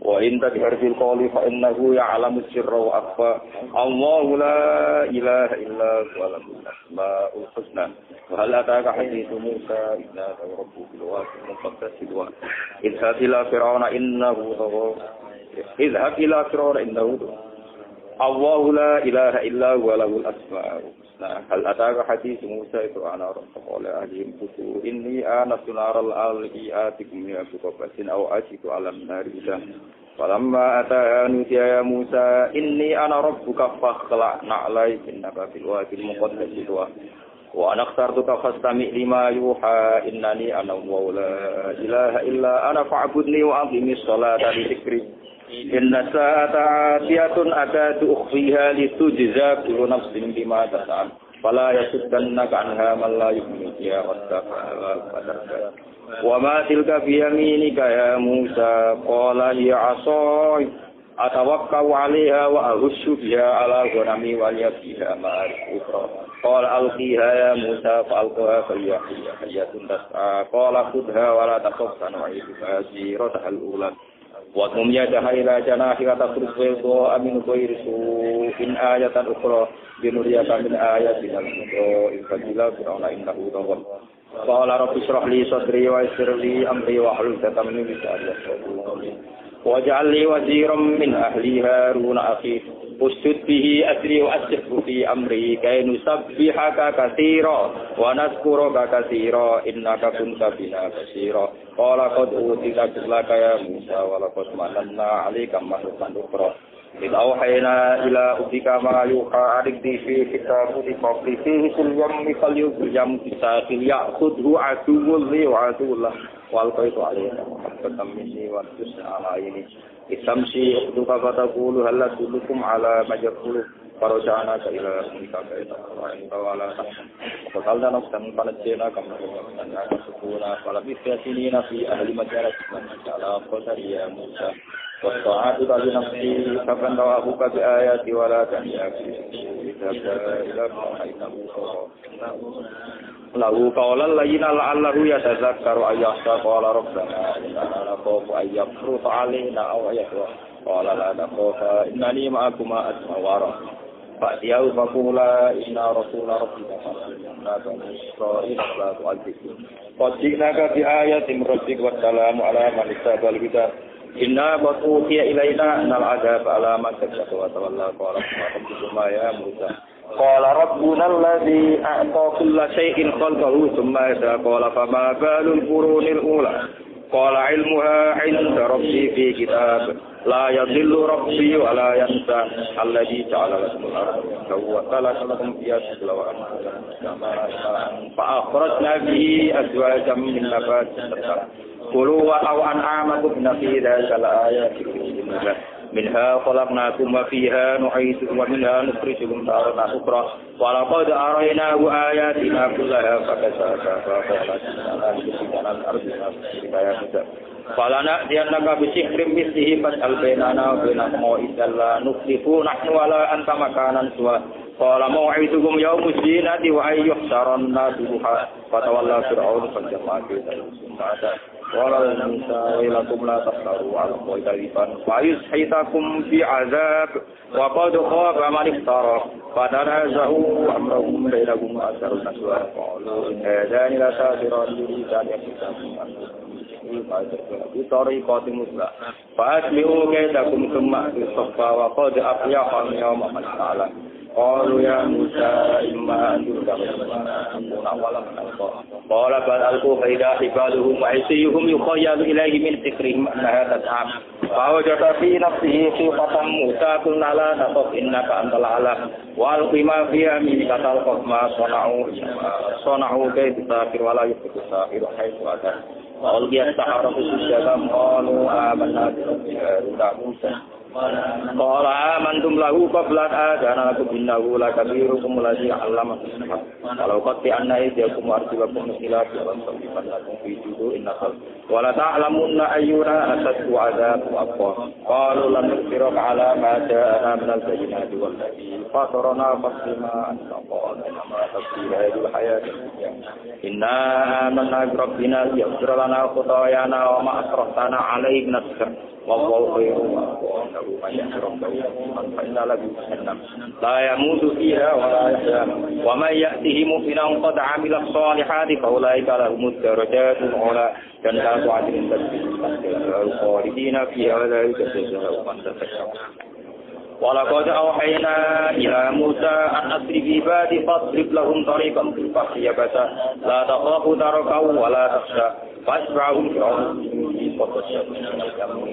وإن تجهر بالقول فإنه يعلم السر وأخفى الله لا إله إلا هو له الأسماء الحسنى وهل أتاك حديث موسى إذ ناداه ربه بالواد المقدس طوى اذهب إلى فرعون إنه طغى اذهب إلى فرعون إنه طغى الله لا إله إلا هو له الأسماء الحسنى هل أتاك حديث موسى إذ رأى نارا فقال أهلهم كثوا إني آنست نارا لعلي آتيكم منها بقبس أو أجد على النار هدى فلما أتاها نودي يا موسى إني أنا ربك فاخلع نعليك إنك بالوادي المقدس طوى Wa anakhtartuka fastami' lima yuha innani ana la ilaha illa ana fa'budni wa aqimis salata li dzikri. Inna sa'ata atiyatun akadu ukhfiha litujza kullu nafsin bima tas'al. Fala yasuddannaka anha man la yu'minu biha wattaqa. Wa ma tilka bi yaminika ya Musa qala ya 'asai atawakkau 'alaiha wa ahussu biha 'ala ghanami wa yafiha ma'arif ukhra. Qala alqiha ya Musa fa'alqaha fayyatun tas'a qala khudha wa la takhaf san'iduha siratal ula. Wa tum yadaha ila janahi wa tasrif wa amin ghairi su'in ayatan ukhra binuriyaka min ayatina al-kubra in fadila fir'auna innahu tawwab. Qala rabbi shrah li sadri wa yassir li amri wa hlul 'uqdatam min lisani yafqahu qawli. Waj'al li waziran min ahli Harun akhi ustud bihi asri wa ashriku fi amri kay nusabbihaka katsira wa nadhkuruka katsira innaka kunta bina basira. Qala qad utita laka ya Musa wa laqad mananna 'alaika marratan ukhra. Idauhayna ila ubika ma yuha adik fi kitabu di qabli fihi kulyam mikal yam kisahil ya'khudhu aduwwul li wa aduwullah wal qaitu alayka muhabbatan minni wa tusna ala ini isamsi ukhduka fataqulu hal adullukum ala majaqulu farajana ka ila umika kaita wa in tawala fakalna nafsan fanajjana kama kunna sukuna fala bisatinina fi ahli majalis man ala qadariya Musa وَالطَّاعَةُ لِنَفْسِهِ فَمَنْ رَآهُ بِآيَاتِ وَلَا تَنْيَا إِلَى إِنَّهُ لَهُ قَوْلًا لَيِّنًا لَعَلَّهُ يَتَذَكَّرُ أَوْ يَخْشَىٰ قَالَ رَبَّنَا إِنَّنَا نَخَافُ أَن يَفْرُطَ عَلَيْنَا أَوْ يَطْغَىٰ قَالَ لَا تَخَافَا إِنَّنِي مَعَكُمَا أَسْمَعُ وَأَرَىٰ فَأْتِيَاهُ فَقُولَا إِنَّا رَسُولَ رَبِّكَ فَأَرْسِلْنَا بَنِي إِسْرَائِيلَ وَلَا تُعَذِّبْهُمْ قَدْ جِئْنَاكَ بِآيَةٍ مِّن رَّبِّكَ وَالسَّلَامُ عَلَىٰ مَنِ اتَّبَعَ الْهُدَىٰ Inna batuhiya ilaina annal azab ala man takasa wa tawalla qala rabbuna ya Musa qala rabbuna alladhi a'ta kulla shay'in khalqahu thumma yada qala fama balul qurunil ula qala ilmuha 'inda rabbi fi kitab la yadhillu rabbi wa la yansa alladhi ja'ala lakum al-ardha wa khalaqa fiha wa fa akhrajna bihi azwajan min nabatin Kulu wa aw an'amakum fi dzalika laayatin minha khalaqnakum wa fiha nu'idukum wa minha nukhrijukum taratan ukhra wa laqad araynahu ayatina kullaha fakadzdzaba fa qala inna al-ardha falana diannaka bi sihrin mislihi fas'al bainana wa bainakum idalla nukhlifu nahnu wala anta makanan suwa qala maw'idukum yawmuz zinati wa ayyuhsaran nasu duha fatawalla fir'aun fajama'a kita Wala Musa ilakum la taftaru ala Allahi kadiban fa yushitakum bi azab wa qad khaba man iftara fatanazahu amrahum bainahum asarun naswa qalu in hadani la sabiran yuridan yakitakum bi tariqati musla fa asmi'u kaydakum thumma tisaffa wa qad afyaha yawma man ta'ala qalu ya Musa imma an turkana wala manalqa qala bal alqu faida ibaduhum wa aysihum yukhayyalu ilayhi min dhikrihim annaha tas'am fa wajada fi nafsihi khifatan Musa qulna la taqaf innaka antal a'la wa alqi ma fi yaminika talqaf ma sana'u kayfa tasir wala yuflihu sahiru haythu ata wa alqiya as-sahara sujjadan qalu amanna bi rabbina Musa qala amantum lahu qabla adana lakum innahu lakabirukum alladhi 'allamakum as-sihr walau qad anna aydiyakum arjulakum ila rabbikum lakum fi judu'in nakhal wa la ta'lamunna ayyuna ashaddu 'adhaban aqwa qalu lam nusiraka 'ala ma ja'ana min al-bayyinati wal ladhi fatarana faslima anta qala ma tasbihu hadhihi al-hayati inna amanna bi rabbina yaghfir lana khatayana wa ma asraftana 'alayhi min as-sihr wallahu khairun la yamutu fiha wa la yahya wa man ya'tihi mu'minan qad 'amila as-salihati fa ulaika lahumud darajatun 'ula dan la tu'adilun khalidina fiha wa la yujazawna man tasakka wa laqad awhayna ila Musa an asri bi ibadi fadrib lahum tariqan fil bahri yabasa la takhafu darakahu wa la takhsha fasba'hum fi'ahum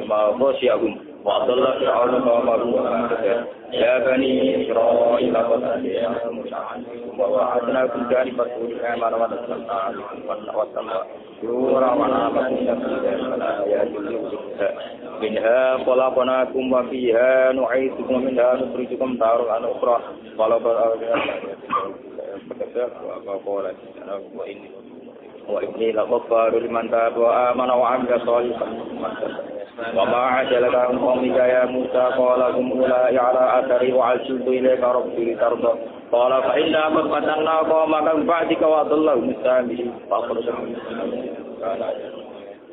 ma khashiyahum وأضل فرعون قومه وما هدى يا بني إسرائيل قد أتيناكم عنكم ووعدناكم جانب الطور الأيمن ونزلنا عليكم والسماء نورا ونعمكم نفسا والآيات للهدى منها خلقناكم وفيها نعيدكم ومنها نخرجكم تارة أخرى وإني لغفار لمن تاب وآمن وعمل صالحا وما عجلك عن قومك يا موسى قال هم أولئك على أثري وعجلت إليك ربي لترضى قال فإنا قد فتنا قومك من بعدك وأضلهم السامرين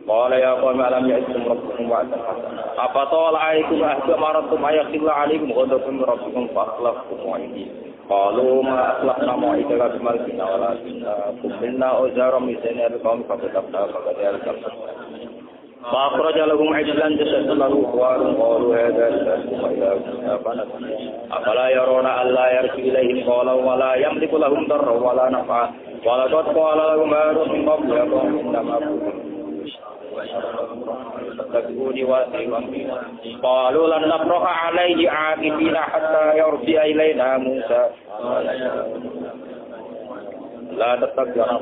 قال يا قوم ألم يأتكم ربكم وعدا حسنا أفطال عليكم عهد ما أردتم أن يحل عليكم غضب من ربكم فأخلفتم وعدي قالوا ما أخلفنا موعدك بملكنا ولكننا كملنا أوزارا من سنة القوم فكتبنا فكذلك فأخرج لهم عجلا جسدا له خوار قالوا هذا إلهكم وإله موسى أفلا يرون ألا يرجع إليهم قولا ولا يملك لهم ضرا ولا نفعا ولقد قال لهم هارون من قبل يا قوم إنما قالوا لن نبرح عليه عاكفين حتى يرجع إلينا موسى لا تتبعنا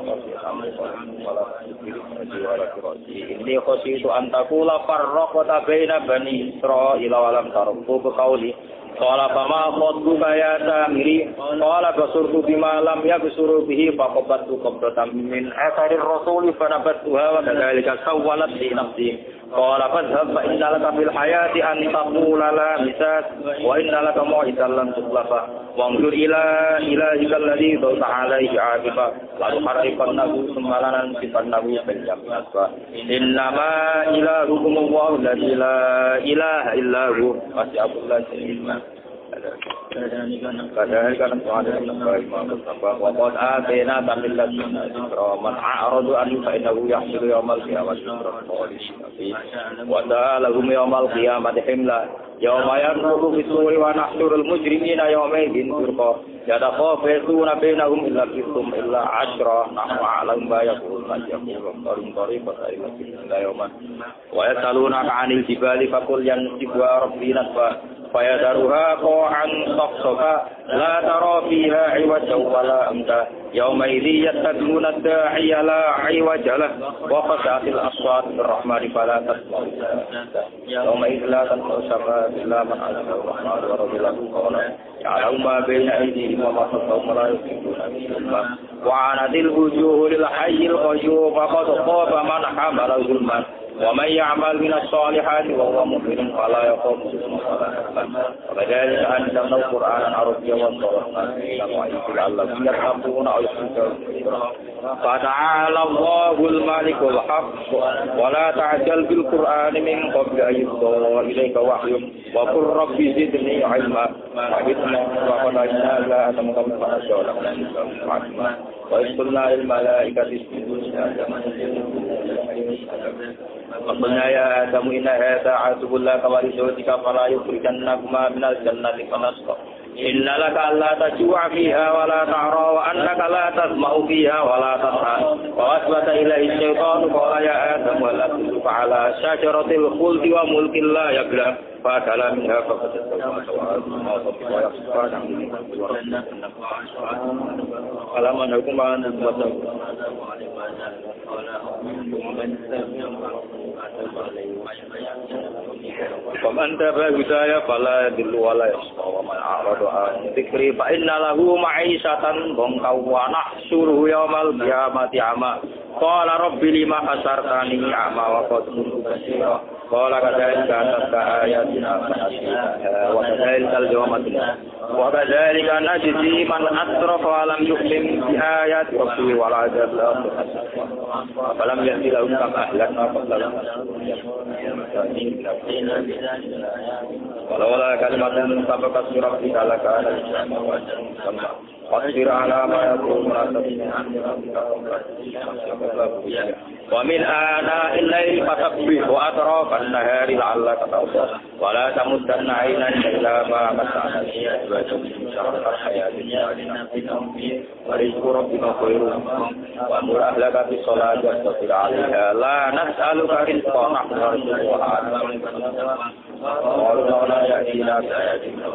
إني خشيت أن تقول فرقت بين بني إسرائيل ولم ترقوا بقولي قال فما خطبك يا سامري قال بصرت بما لم يبصروا به فقبضت قبضة من أثر الرسول فنبذتها وكذلك سولت لي نفسي قال فاذهب فإن لك في الحياة أن تقول لا مساس وإن لك موعدا لن تخلفه وانظر إلى إلهك الذي ظلت عليه عاكفا لنحرقنه ثم لننسفنه في اليم نسفا إنما إلهكم الله الذي لا إله إلا هو وسع كل شيء علما كذلك نفعل وقد آتينا من لدنا ذكرا من أعرض عنه فإنه يحمل يوم القيامة وسألهم يوم القيامة حملا يوم ينفخ في الصور ونحشر المجرمين يومئذ زرقا يتخافتون بينهم إن لبثتم إلا عشرا نحن أعلم ما يقولون يقول طريقة إلى يوما ويسألونك عن الجبال فقل ينسفها ربي نسفا فيذرها قاعا صفصفا لا ترى فيها عوجا ولا أمتا يومئذ يتبعون الداعي لا عوج له وخشعت الأصوات بالرحمن فلا تسمع يومئذ لا تنفع الشفاعة إلا من علم الرحمن ورضي له قولا يعلم ما بين أيديهم وما خلفهم ولا يحيطون به علما وعنت الوجوه للحي القيوم فقد خاب من حمل ظلما ومن يعمل من الصالحات وهو مؤمن فلا يخاف ظلما ولا حزنا وكذلك أنزلنا القرآن عربيا وصرفنا فيه الوعيد لعلهم يتقون أو يحسنون فتعالى الله الملك الحق ولا تعجل بالقرآن من قبل أن يقضى إليك وحي وقل رب زدني علما وعدنا وقضينا لا أتمكن فنشاء لكم علما وإذ قلنا للملائكة اسجدوا لآدم وقلنا يا آدم إن هذا عدو لك ولزوجك فلا يخرجنكما من الجنة فنشقى إن لك ألا تجوع فيها ولا تعرى وأنك لا تسمع فيها ولا تضحى وأثبت إليه الشيطان قال يا آدم هل أدلك على شجرة الخلد وملك لا يبلى فأكل منها ففتت ألم أنهكم عن البصر ومن تبع هدايا فلا يضل ولا يشقى ومن أعرض عن ذكري فإن له معيشة ضنكا ونحشره يوم القيامة أعمى قال رب لما حشرتني أعمى وقد كنت بصيرا قال كذلك أتتك آياتنا فنسيناها وكذلك اليوم تنسى وكذلك نجزي من أسرف ولم يؤمن بآيات ربه والعذاب الآخر فلم يأت لهم كم أهلكنا قبلهم ولولا كلمة سبقت من ربك لكان لسانا وأجرا واصبر على ما يقولون ومن آناء الليل فسبح وأطراف النهار لعلك ترضى ولا تمدن عينيك إلى ما متعنا به أزواجا من شرف الحياة الدنيا ورزق ربك خير وأمر أهلك بالصلاة واستغفر عليها لا نسألك رزقا نحن نرزقها Qalu la ya'tina ayatina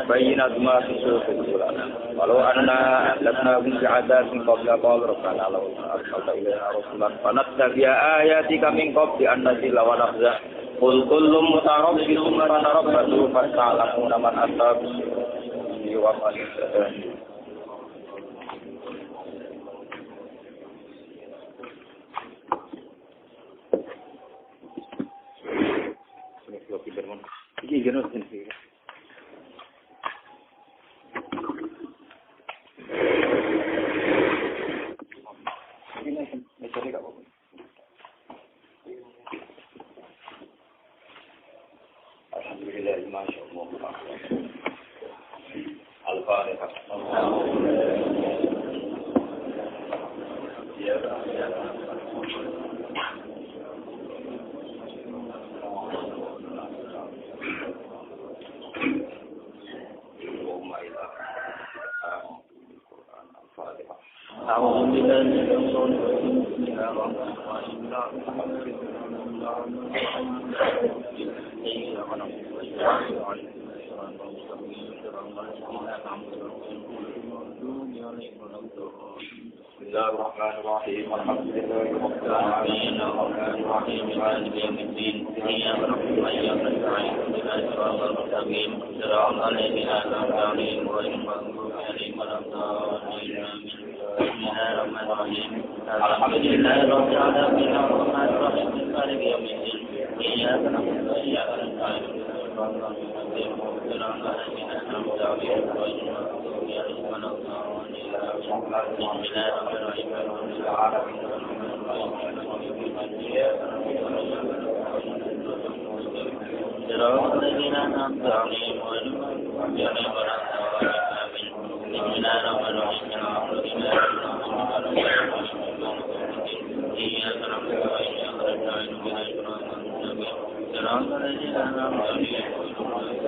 bayyinat ma fi sudurilana walau anna ahlaknahum bi'adzabin qabla qalu rabbana law arsalta ilaina rasulan fanattabi'a ayatika min qabli an nazila wa nakhza qul kullum mutarabbisun fanarabbatu fata'lamuna man asaba wa man ihtada. Iki genus ini. Ini mencari apa? Alhamdulillah, masyaallah. Al-Fatihah. أعوذ بالله من الشيطان الرجيم بسم الله الرحمن الرحيم بسم الله الرحمن الرحيم الحمد لله رب العالمين الرحمن الرحيم مالك يوم الدين إياك نعبد وإياك نستعين اهدنا الصراط المستقيم صراط الذين أنعمت عليهم غير المغضوب عليهم ولا الضالين بسم الله الرحمن الرحيم الحمد لله رب العالمين الرحمن الرحيم مالك يوم الدين إياك نعبد وإياك نستعين صراط المستقيم صراط الذين أنعمت عليهم غير المغضوب عليهم ولا الضالين بسم الله الرحمن الرحيم صراط الذين أنعمت عليهم غير المغضوب عليهم ولا الضالين بسم الله الرحمن الرحيم إياك نعبد وإياك نستعين اهدنا الصراط المستقيم صراط الذين أنعمت عليهم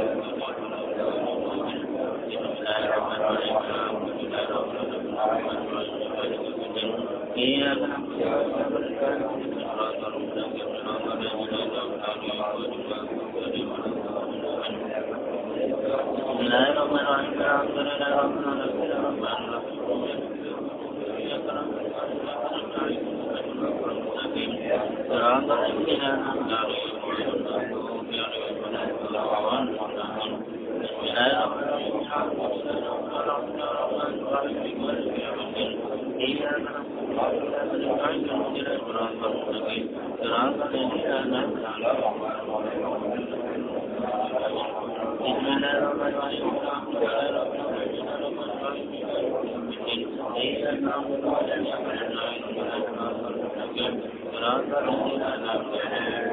بسم الله الرحمن الرحيم إياك نعبد وإياك نستعين صراط المستقيم صراط الذين أنعمت عليهم بسم الله الرحمن الرحيم الحمد لله رب العالمين الرحمن الرحيم إياك نعبد وإياك نستعين صراط الذين أنعمت عليهم غير المغضوب عليهم ولا الضالين بسم الله الرحمن الرحيم الحمد لله رب العالمين مالك يوم الدين إياك نعبد وإياك نستعين اهدنا الصراط المستقيم صراط الذين أنعمت عليهم بسم الله الرحمن الرحيم الحمد لله رب العالمين إياك نعبد وإياك نستعين اهدنا الصراط المستقيم صراط الذين أنعمت عليهم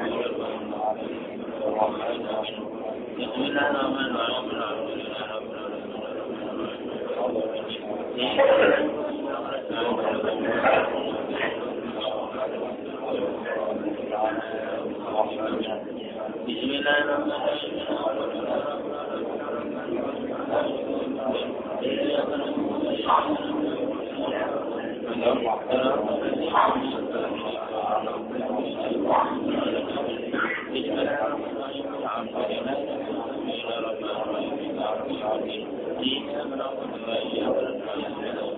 بسم الله الرحمن الرحيم الحمد لله رب بسم الله الرحمن الرحيم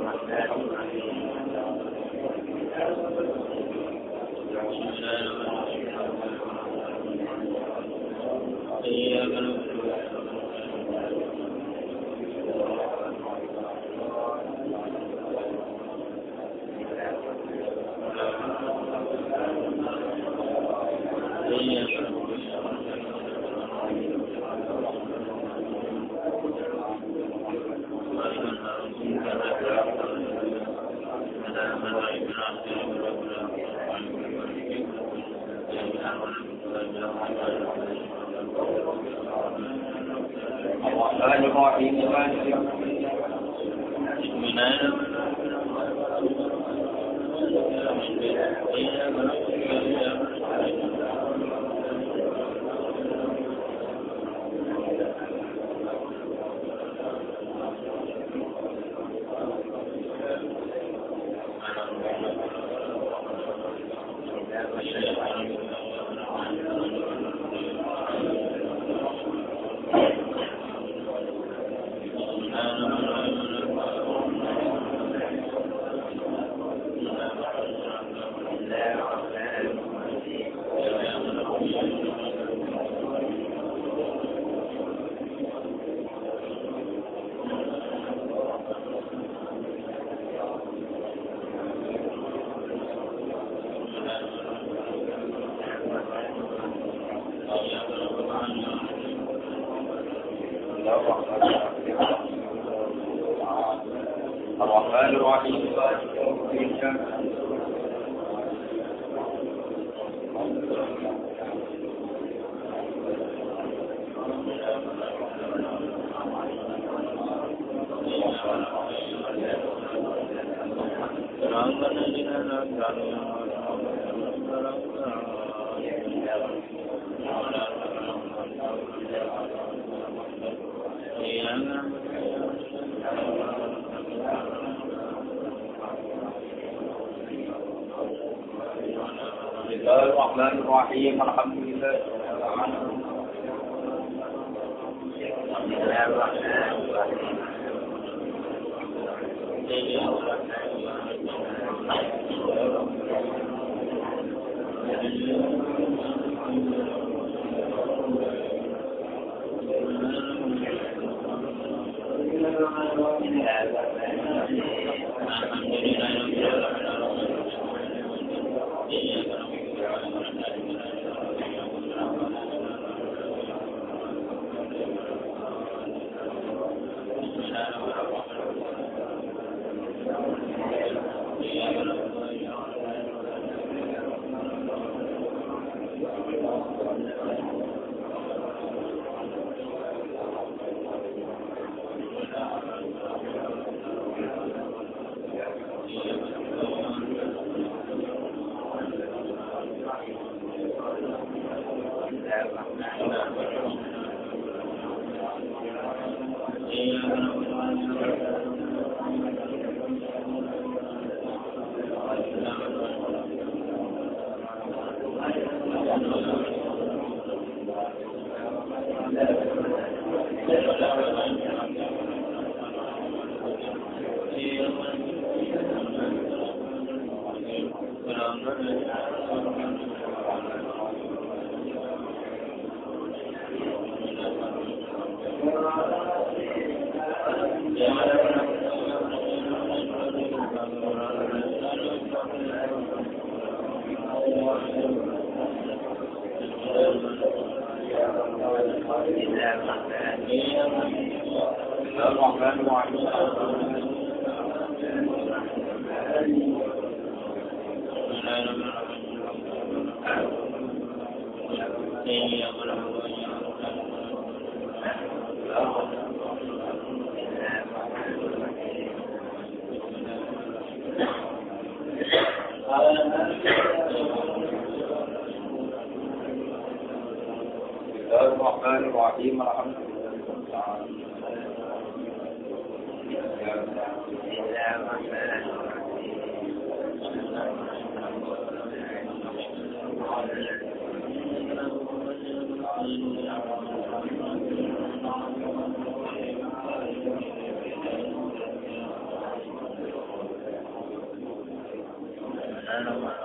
الرحمن الرحيم الرحمن الرحيم الحمد لله الرحمن الرحيم الحمد Amin.